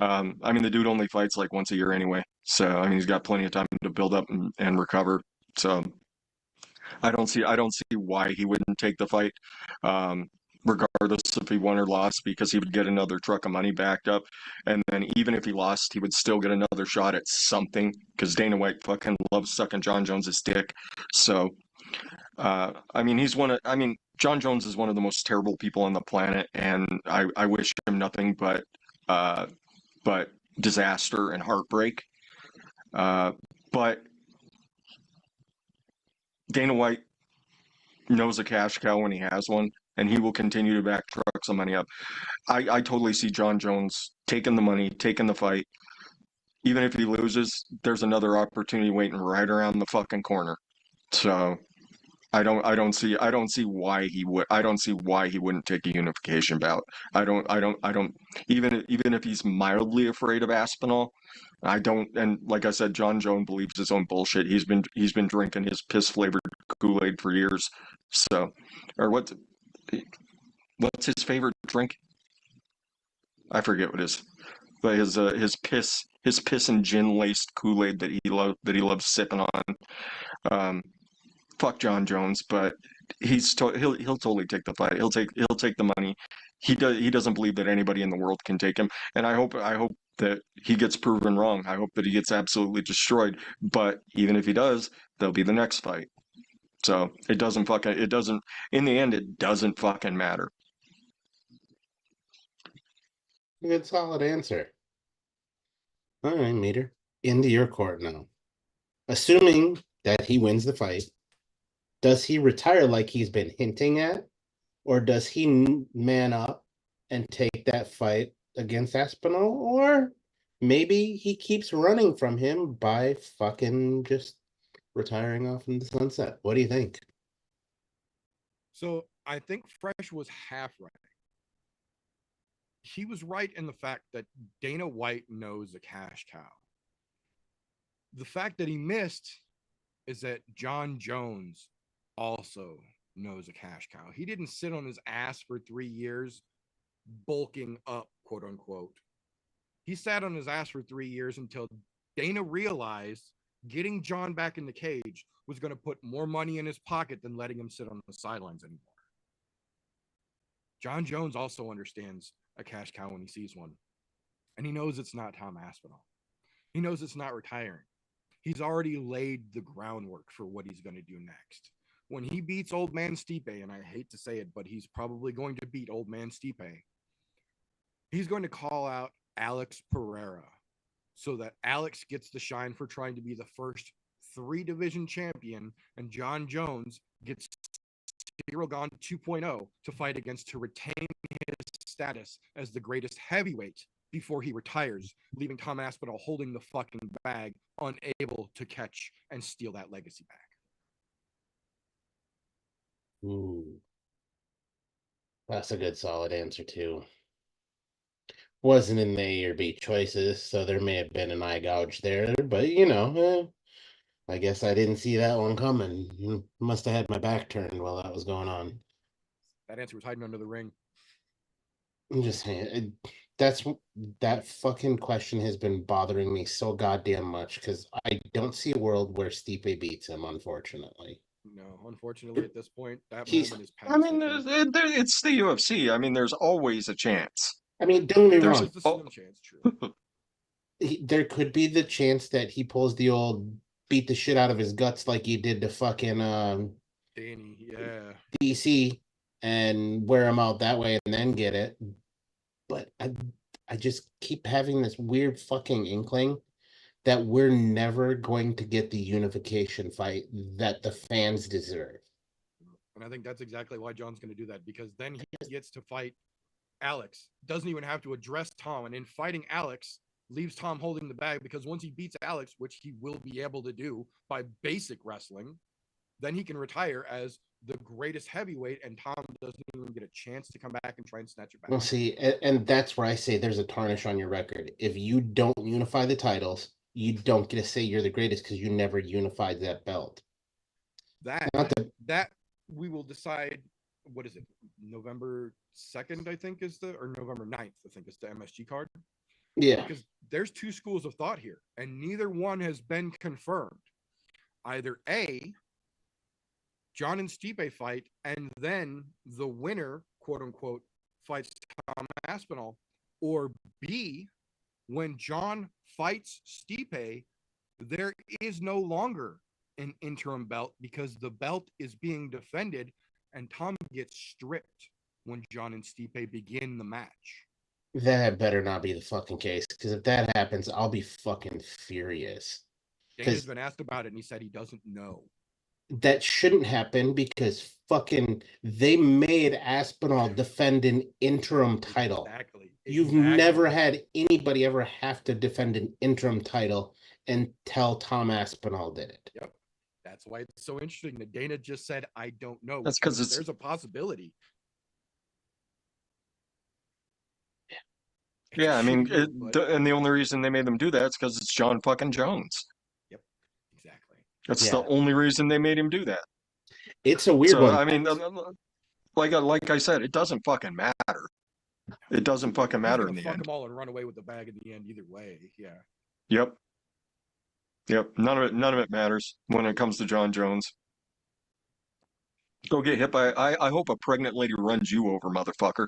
I mean, the dude only fights like once a year anyway, so I mean, he's got plenty of time to build up and recover. So I don't see why he wouldn't take the fight, regardless if he won or lost, because he would get another truck of money backed up, and then even if he lost, he would still get another shot at something, because Dana White fucking loves sucking John Jones's dick. So, I mean, John Jones is one of the most terrible people on the planet, and I wish him nothing but disaster and heartbreak. But Dana White knows a cash cow when he has one, and he will continue to back trucks of money up. I totally see John Jones taking the money, taking the fight. Even if he loses, there's another opportunity waiting right around the fucking corner. So I don't see why he wouldn't take a unification bout. I don't even if he's mildly afraid of Aspinall, I don't. And like I said, John Jones believes his own bullshit. He's been drinking his piss flavored Kool-Aid for years. So, or what's his favorite drink? I forget what it is. But his piss and gin laced Kool-Aid that he loves sipping on. Fuck John Jones, but he'll totally take the fight. He'll take the money. He doesn't believe that anybody in the world can take him. And I hope that he gets proven wrong. I hope that he gets absolutely destroyed. But even if he does, there'll be the next fight. So it doesn't in the end it doesn't fucking matter. Good solid answer. All right, Meter. Into your court now. Assuming that he wins the fight, does he retire like he's been hinting at? Or does he man up and take that fight against Aspinall? Or maybe he keeps running from him by fucking just retiring off in the sunset. What do you think? So I think Fresh was half right. He was right in the fact that Dana White knows a cash cow. The fact that he missed is that John Jones also knows a cash cow. He didn't sit on his ass for 3 years bulking up, quote unquote. He sat on his ass for 3 years until Dana realized getting John back in the cage was going to put more money in his pocket than letting him sit on the sidelines anymore. John Jones also understands a cash cow when he sees one. And he knows it's not Tom Aspinall. He knows it's not retiring. He's already laid the groundwork for what he's going to do next. When he beats Old Man Stipe, and I hate to say it, but he's probably going to beat Old Man Stipe, he's going to call out Alex Pereira so that Alex gets the shine for trying to be the first 3-division champion, and John Jones gets Cirogan 2.0 to fight against to retain his status as the greatest heavyweight before he retires, leaving Tom Aspinall holding the fucking bag, unable to catch and steal that legacy back. Ooh. That's a good solid answer too. Wasn't in the A or B choices, so there may have been an eye gouge there, but I guess I didn't see that one coming. Must have had my back turned while that was going on. That answer was hiding under the ring. I'm just saying, that fucking question has been bothering me so goddamn much because I don't see a world where Stipe beats him, unfortunately. No, unfortunately, at this point, that He's- moment is past. I mean, it's the UFC. I mean, there's always a chance. I mean, don't get me There's wrong. the slim chance, true. There could be the chance that he pulls the old beat the shit out of his guts like he did to fucking Danny, yeah. DC and wear him out that way and then get it. But I just keep having this weird fucking inkling that we're never going to get the unification fight that the fans deserve. And I think that's exactly why John's going to do that, because then he gets to fight Alex. Doesn't even have to address Tom. And in fighting Alex, leaves Tom holding the bag, because once he beats Alex, which he will be able to do by basic wrestling, then he can retire as the greatest heavyweight, and Tom doesn't even get a chance to come back and try and snatch it back. Well, see, and that's where I say there's a tarnish on your record. If you don't unify the titles, you don't get to say you're the greatest because you never unified that belt. That we will decide. What is it? November 2nd, I think, or November 9th, I think, is the MSG card. Yeah. Because there's 2 schools of thought here, and neither one has been confirmed. Either A, John and Stipe fight, and then the winner, quote unquote, fights Tom Aspinall, or B, when John fights Stipe, there is no longer an interim belt because the belt is being defended, and Tom gets stripped when John and Stipe begin the match. That better not be the fucking case, because if that happens, I'll be fucking furious. Dana's been asked about it, and he said he doesn't know. That shouldn't happen because fucking they made Aspinall defend an interim title. Exactly. You've never had anybody ever have to defend an interim title until Tom Aspinall did it. Yep. That's why it's so interesting that Dana just said, I don't know. That's because there's a possibility. Yeah, I mean, and the only reason they made them do that is because it's John fucking Jones. Yep, exactly. That's the only reason they made him do that. It's a weird one. I mean, like I said, it doesn't fucking matter. It doesn't fucking matter in the fuck end. them all and run away with the bag in the end, either way. Yeah. Yep. None of it matters when it comes to John Jones. Go get hit by. I hope a pregnant lady runs you over, motherfucker.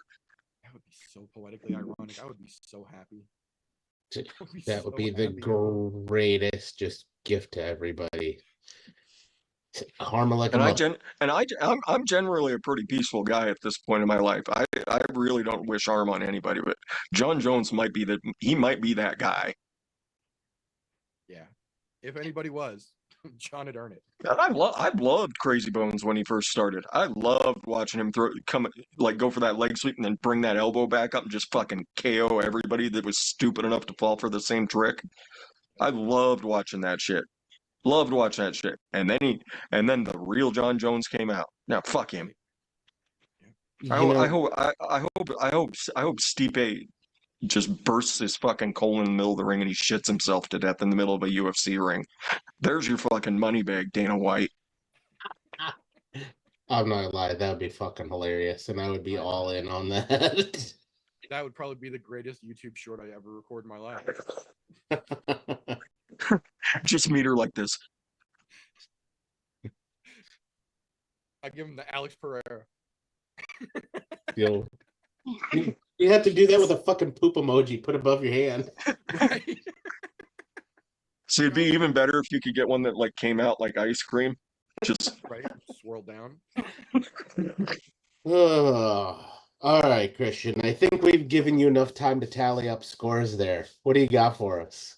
That would be so poetically ironic. I would be so happy. That would be the greatest just gift to everybody. Karma like a mother. I'm generally a pretty peaceful guy at this point in my life. I really don't wish harm on anybody, but John Jones might be that guy. Yeah. If anybody was, John would earn it. And I loved Crazy Bones when he first started. I loved watching him go for that leg sweep and then bring that elbow back up and just fucking KO everybody that was stupid enough to fall for the same trick. I loved watching that shit. Loved watching that shit. And then the real John Jones came out. Now fuck him. I hope Stipe just bursts his fucking colon in the middle of the ring and he shits himself to death in the middle of a UFC ring. There's your fucking money bag, Dana White. I'm not gonna lie, that would be fucking hilarious, and I would be all in on that. That would probably be the greatest YouTube short I ever recorded in my life. Just meet her like this. I give him the Alex Pereira. You have to do that with a fucking poop emoji put above your hand. Right. So it'd be even better if you could get one that like came out like ice cream. Just right, swirl down. Oh, all right, Christian. I think we've given you enough time to tally up scores there. What do you got for us?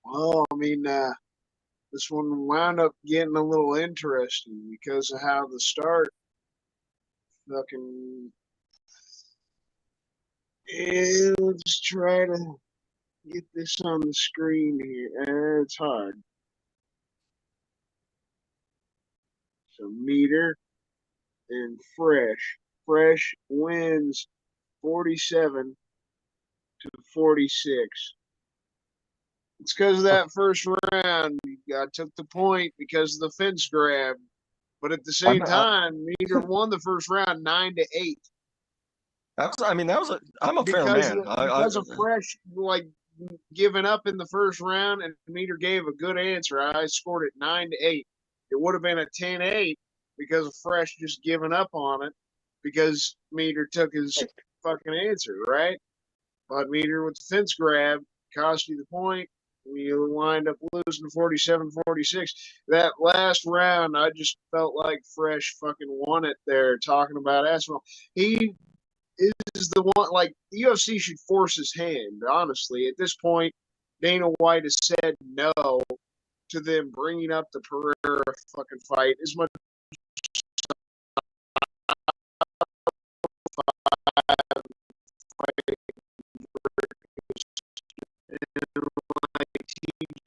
Well, I mean, this one wound up getting a little interesting because of how the start fucking. Yeah, let's try to get this on the screen here. It's hard. So Meter and Fresh. Fresh wins 47 to 46. It's because of that first round. I took the point because of the fence grab. But at the same time, Meter won the first round 9-8. I'm a fair man. Because of Fresh like giving up in the first round, and Meter gave a good answer. I scored it 9-8. It would have been a 10-8 because of Fresh just giving up on it because Meter took his fucking answer, right? But Meter with the fence grab cost you the point. We wind up losing 47-46. That last round, I just felt like Fresh fucking won it there, talking about Aspinall. He is the one, like, the UFC should force his hand, honestly. At this point, Dana White has said no to them bringing up the Pereira fucking fight as much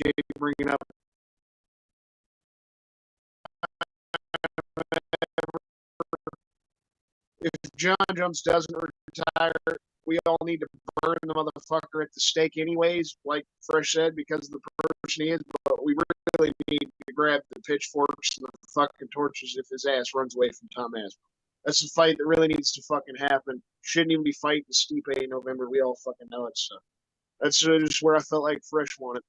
TJ bringing up. If John Jones doesn't retire, we all need to burn the motherfucker at the stake anyways, like Fresh said, because of the person he is. But we really need to grab the pitchforks and the fucking torches if his ass runs away from Tom Aspinall. That's a fight that really needs to fucking happen. Shouldn't even be fighting Stipe in November. We all fucking know it. So that's just where I felt like Fresh won it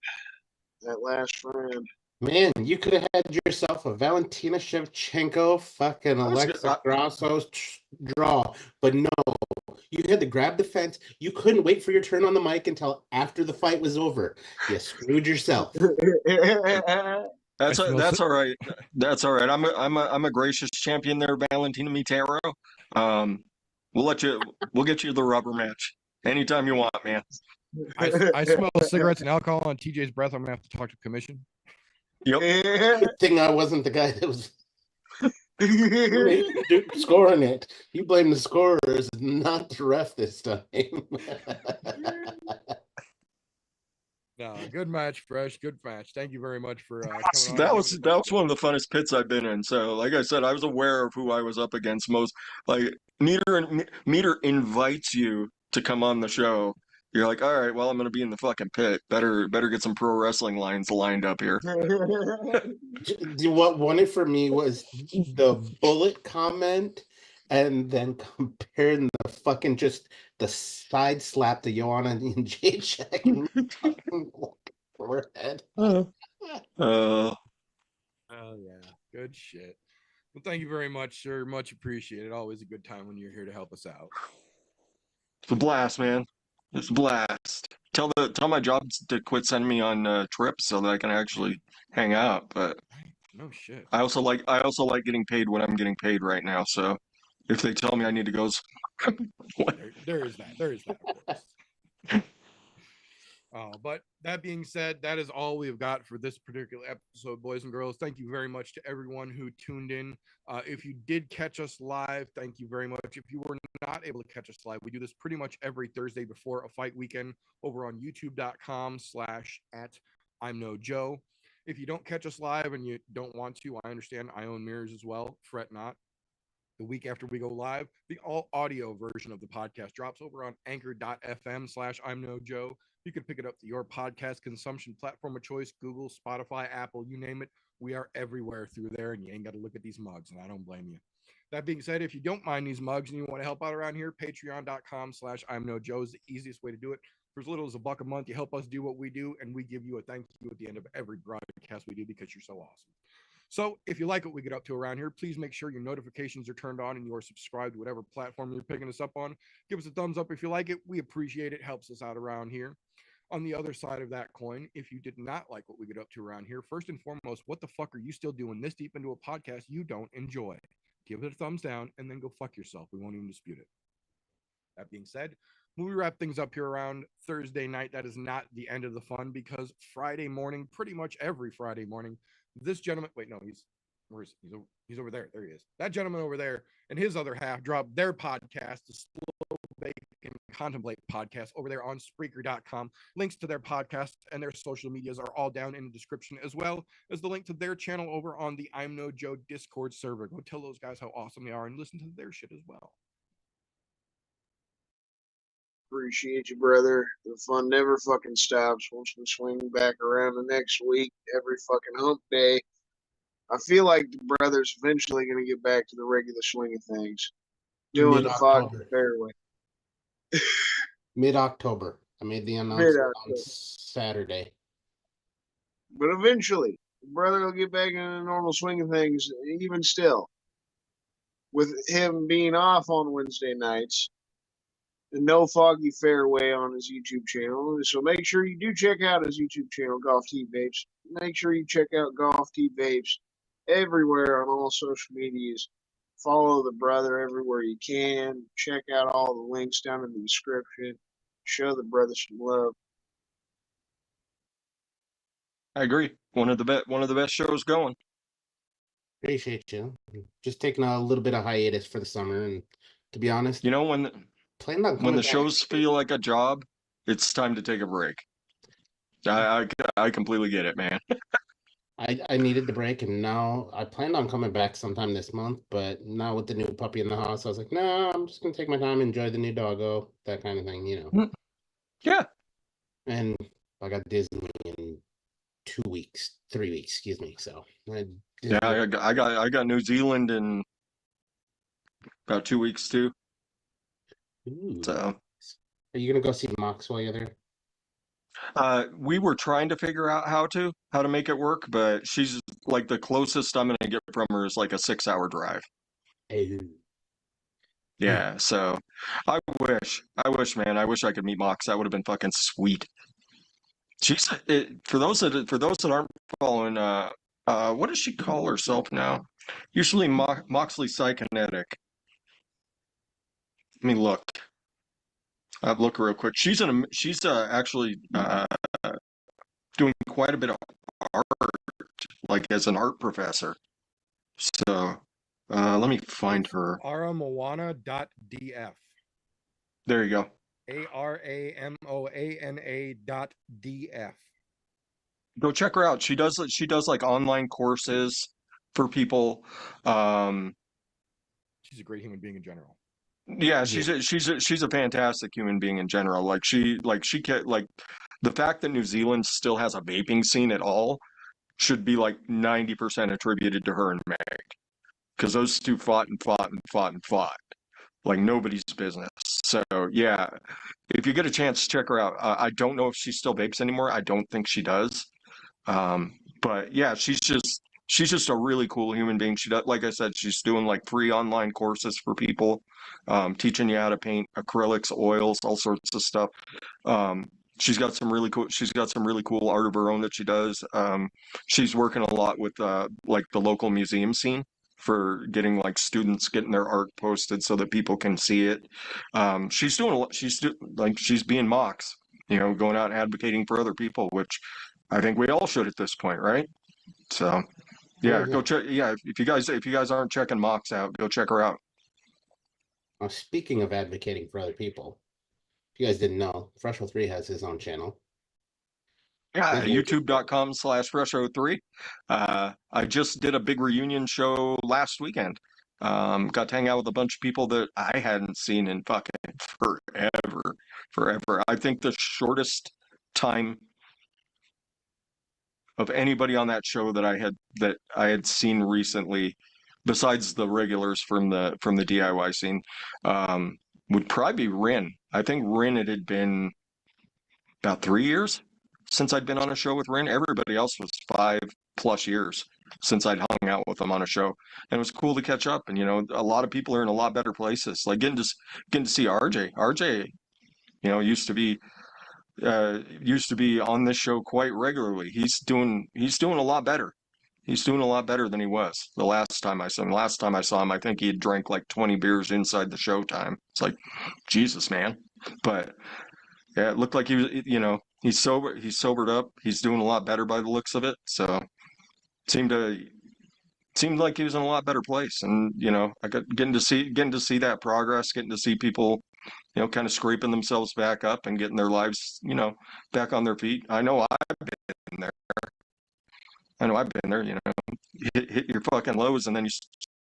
that last round. Man, you could have had yourself a Valentina Shevchenko, fucking Alexa Grasso's draw, but no, you had to grab the fence. You couldn't wait for your turn on the mic until after the fight was over. You screwed yourself. That's all right. That's all right. I'm a gracious champion there, Valentina Mitero. We'll get you the rubber match anytime you want, man. I smell cigarettes and alcohol on TJ's breath. I'm gonna have to talk to commission. Yep. Good thing I wasn't the guy that was scoring it. You blame the scorers, not the ref this time. No, good match, Fresh. Good match. Thank you very much for coming on. That was one of the funnest pits I've been in. So, like I said, I was aware of who I was up against most. Like Meter invites you to come on the show. You're like, all right, well, I'm going to be in the fucking pit. Better get some pro wrestling lines lined up here. What won it for me was the bullet comment and then comparing the fucking just the side slap to Joanna and Jacek forehead. Oh yeah, good shit. Well, thank you very much, sir. Much appreciated. Always a good time when you're here to help us out. It's a blast, man. It's a blast. Tell my job to quit sending me on trips so that I can actually hang out. But Right. No shit. I also like getting paid when I'm getting paid right now. So if they tell me I need to go, There is that. There is that, of course. But that being said, that is all we've got for this particular episode, boys and girls. Thank you very much to everyone who tuned in. If you did catch us live, thank you very much. If you were not able to catch us live, we do this pretty much every Thursday before a fight weekend over on youtube.com/at ImNoJoe. If you don't catch us live and you don't want to, I understand. I own mirrors as well. Fret not. The week after we go live, the all audio version of the podcast drops over on anchor.fm/ImNoJoe. You can pick it up to your podcast consumption platform of choice, Google, Spotify, Apple, you name it. We are everywhere through there, and you ain't got to look at these mugs, and I don't blame you. That being said, if you don't mind these mugs and you want to help out around here, patreon.com/ImNoJoe is the easiest way to do it. For as little as $1 a month, you help us do what we do, and we give you a thank you at the end of every broadcast we do because you're so awesome. So if you like what we get up to around here, please make sure your notifications are turned on and you are subscribed to whatever platform you're picking us up on. Give us a thumbs up if you like it. We appreciate it. Helps us out around here. On the other side of that coin, if you did not like what we get up to around here, first and foremost, what the fuck are you still doing this deep into a podcast you don't enjoy? Give it a thumbs down and then go fuck yourself. We won't even dispute it. That being said, when we wrap things up here around Thursday night, that is not the end of the fun because Friday morning, pretty much every Friday morning, this gentleman, wait, no, he's over there. There he is. That gentleman over there and his other half dropped their podcast, the Slow Bake and Contemplate podcast, over there on Spreaker.com. Links to their podcast and their social medias are all down in the description, as well as the link to their channel over on the ImNoJoe Discord server. Go tell those guys how awesome they are and listen to their shit as well. Appreciate you, brother. The fun never fucking stops once we swing back around the next week, every fucking hump day. I feel like the brother's eventually going to get back to the regular swing of things. Doing the fucking fairway. Mid-October. I made the announcement on Saturday. But eventually, the brother will get back in the normal swing of things, even still. With him being off on Wednesday nights, and no foggy fairway on his YouTube channel. So make sure you do check out his YouTube channel, Golf Tea Vapes. Make sure you check out Golf Tea Vapes everywhere on all social medias. Follow the brother everywhere you can. Check out all the links down in the description. Show the brother some love. I agree. One of the best shows going. Appreciate you. Just taking a little bit of hiatus for the summer, and to be honest, You know, when the shows feel like a job, it's time to take a break. I completely get it, man. I needed the break, and now I planned on coming back sometime this month, but now with the new puppy in the house, I was like, no, I'm just gonna take my time, enjoy the new doggo, that kind of thing, you know. Yeah. And I got Disney in 3 weeks, excuse me. So Yeah, I got New Zealand in about 2 weeks too. Ooh. So are you gonna go see Mox while you're there? we were trying to figure out how to make it work, but she's like the closest I'm gonna get from her is like a 6-hour drive. Hey. Yeah, so I wish, man, I wish I could meet Mox. That would have been fucking sweet. For those that aren't following, what does she call herself now? Usually Moxley Psychonetic. Let me look. I'll look real quick. She's actually doing quite a bit of art, like as an art professor. So let me find her. aramoana.df. There you go. ARAMOANA.df. Go check her out. She does like online courses for people. She's a great human being in general. Yeah, she's a fantastic human being in general. Like the fact that New Zealand still has a vaping scene at all should be like 90% attributed to her and Meg, because those two fought like nobody's business. So yeah, if you get a chance, check her out. I don't know if she still vapes anymore. I don't think she does. But yeah, she's she's just a really cool human being. She does, like I said, she's doing like free online courses for people, teaching you how to paint acrylics, oils, all sorts of stuff. She's got some really cool art of her own that she does. She's working a lot with like the local museum scene for getting like students getting their art posted so that people can see it. She's doing a lot. She's being Mox, going out and advocating for other people, which I think we all should at this point, right? So, yeah, go check. Yeah, if you guys aren't checking Mox out, go check her out. Well, speaking of advocating for other people, if you guys didn't know, Fresh03 has his own channel. Yeah, youtube.com/Fresh03. I just did a big reunion show last weekend. Got to hang out with a bunch of people that I hadn't seen in fucking forever. I think the shortest time of anybody on that show that I had seen recently, besides the regulars from the DIY scene, would probably be Rin. I think Rin, it had been about 3 years since I'd been on a show with Rin. Everybody else was 5+ years since I'd hung out with them on a show, and it was cool to catch up. And a lot of people are in a lot better places. Like getting to see RJ. RJ, used to be on this show quite regularly. He's doing a lot better. He's doing a lot better than he was the last time I saw him. Last time I saw him, I think he had drank like 20 beers inside the show time. It's like, Jesus, man. But yeah, it looked like he was, he's sobered up. He's doing a lot better by the looks of it. So seemed like he was in a lot better place. And, I got getting to see that progress, getting to see people, kind of scraping themselves back up and getting their lives, back on their feet. I know I've been there. Hit your fucking lows, and then you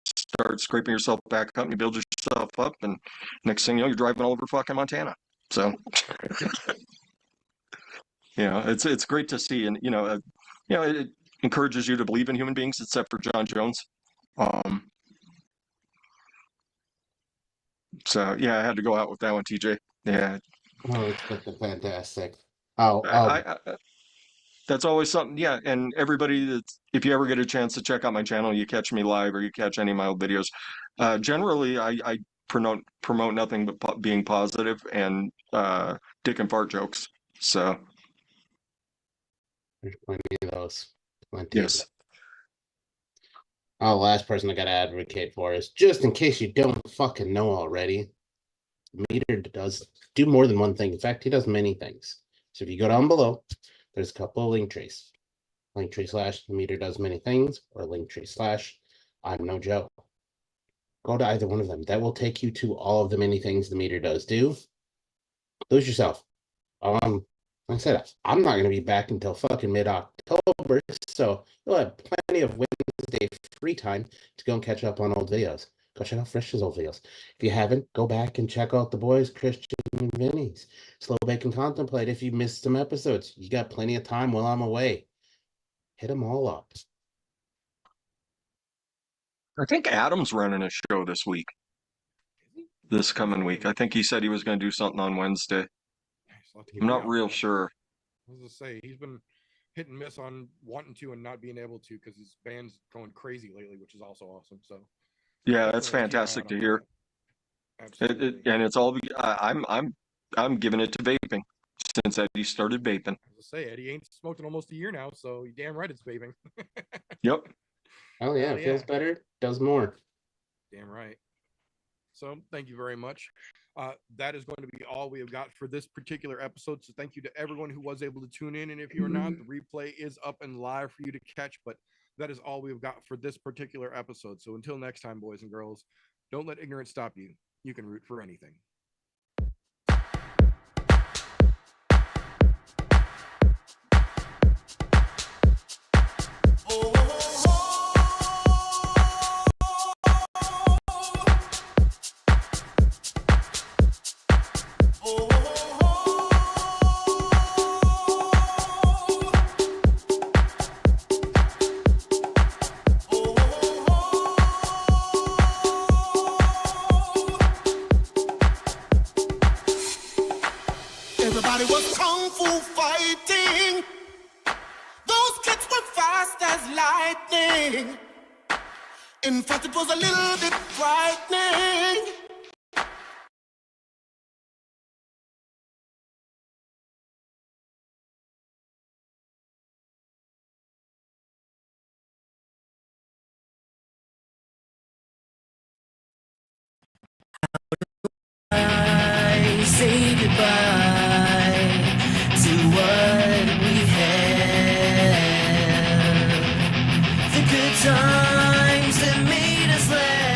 start scraping yourself back up and you build yourself up, and next thing you know, you're driving all over fucking Montana. So, it's great to see. And, it encourages you to believe in human beings, except for John Jones. So yeah, I had to go out with that one, TJ. Yeah. Oh, it's fucking fantastic. That's always something. Yeah, and everybody, if you ever get a chance to check out my channel, you catch me live or you catch any of my old videos. Generally, I promote nothing but being positive and dick and fart jokes. So there's plenty of those. Yes. Oh, last person I got to advocate for is, just in case you don't fucking know already, Meter does do more than one thing. In fact, he does many things. So if you go down below, there's a couple of link trees. Linktree/Meter does many things, or Linktree/ImNoJoe. Go to either one of them. That will take you to all of the many things the Meter does do. Lose yourself. Like I said, I'm not going to be back until fucking mid-October, so you'll have plenty of Wednesday free time to go and catch up on old videos. Go check out Fresh's old videos. If you haven't, go back and check out the boys, Christian and Vinny's. Slow Bake and Contemplate if you missed some episodes. You got plenty of time while I'm away. Hit them all up. I think Adam's running a show this week. This coming week. I think he said he was going to do something on Wednesday. I'm not real sure. I was going to say, he's been hit and miss on wanting to and not being able to because his band's going crazy lately, which is also awesome. So yeah, that's fantastic to hear. And it's all I'm giving it to vaping since Eddie started vaping. I was going to say, Eddie ain't smoked in almost a year now, so you're damn right it's vaping. Yep. Oh yeah, it feels better, does more. Damn right. So thank you very much. That is going to be all we have got for this particular episode. So thank you to everyone who was able to tune in. And if you're not, the replay is up and live for you to catch. But that is all we've got for this particular episode. So until next time, boys and girls, don't let ignorance stop you. You can root for anything. Everybody was kung fu fighting. Those kids were fast as as lightning. In fact, it was a little bit frightening. I say goodbye to what we had. The good times that made us laugh.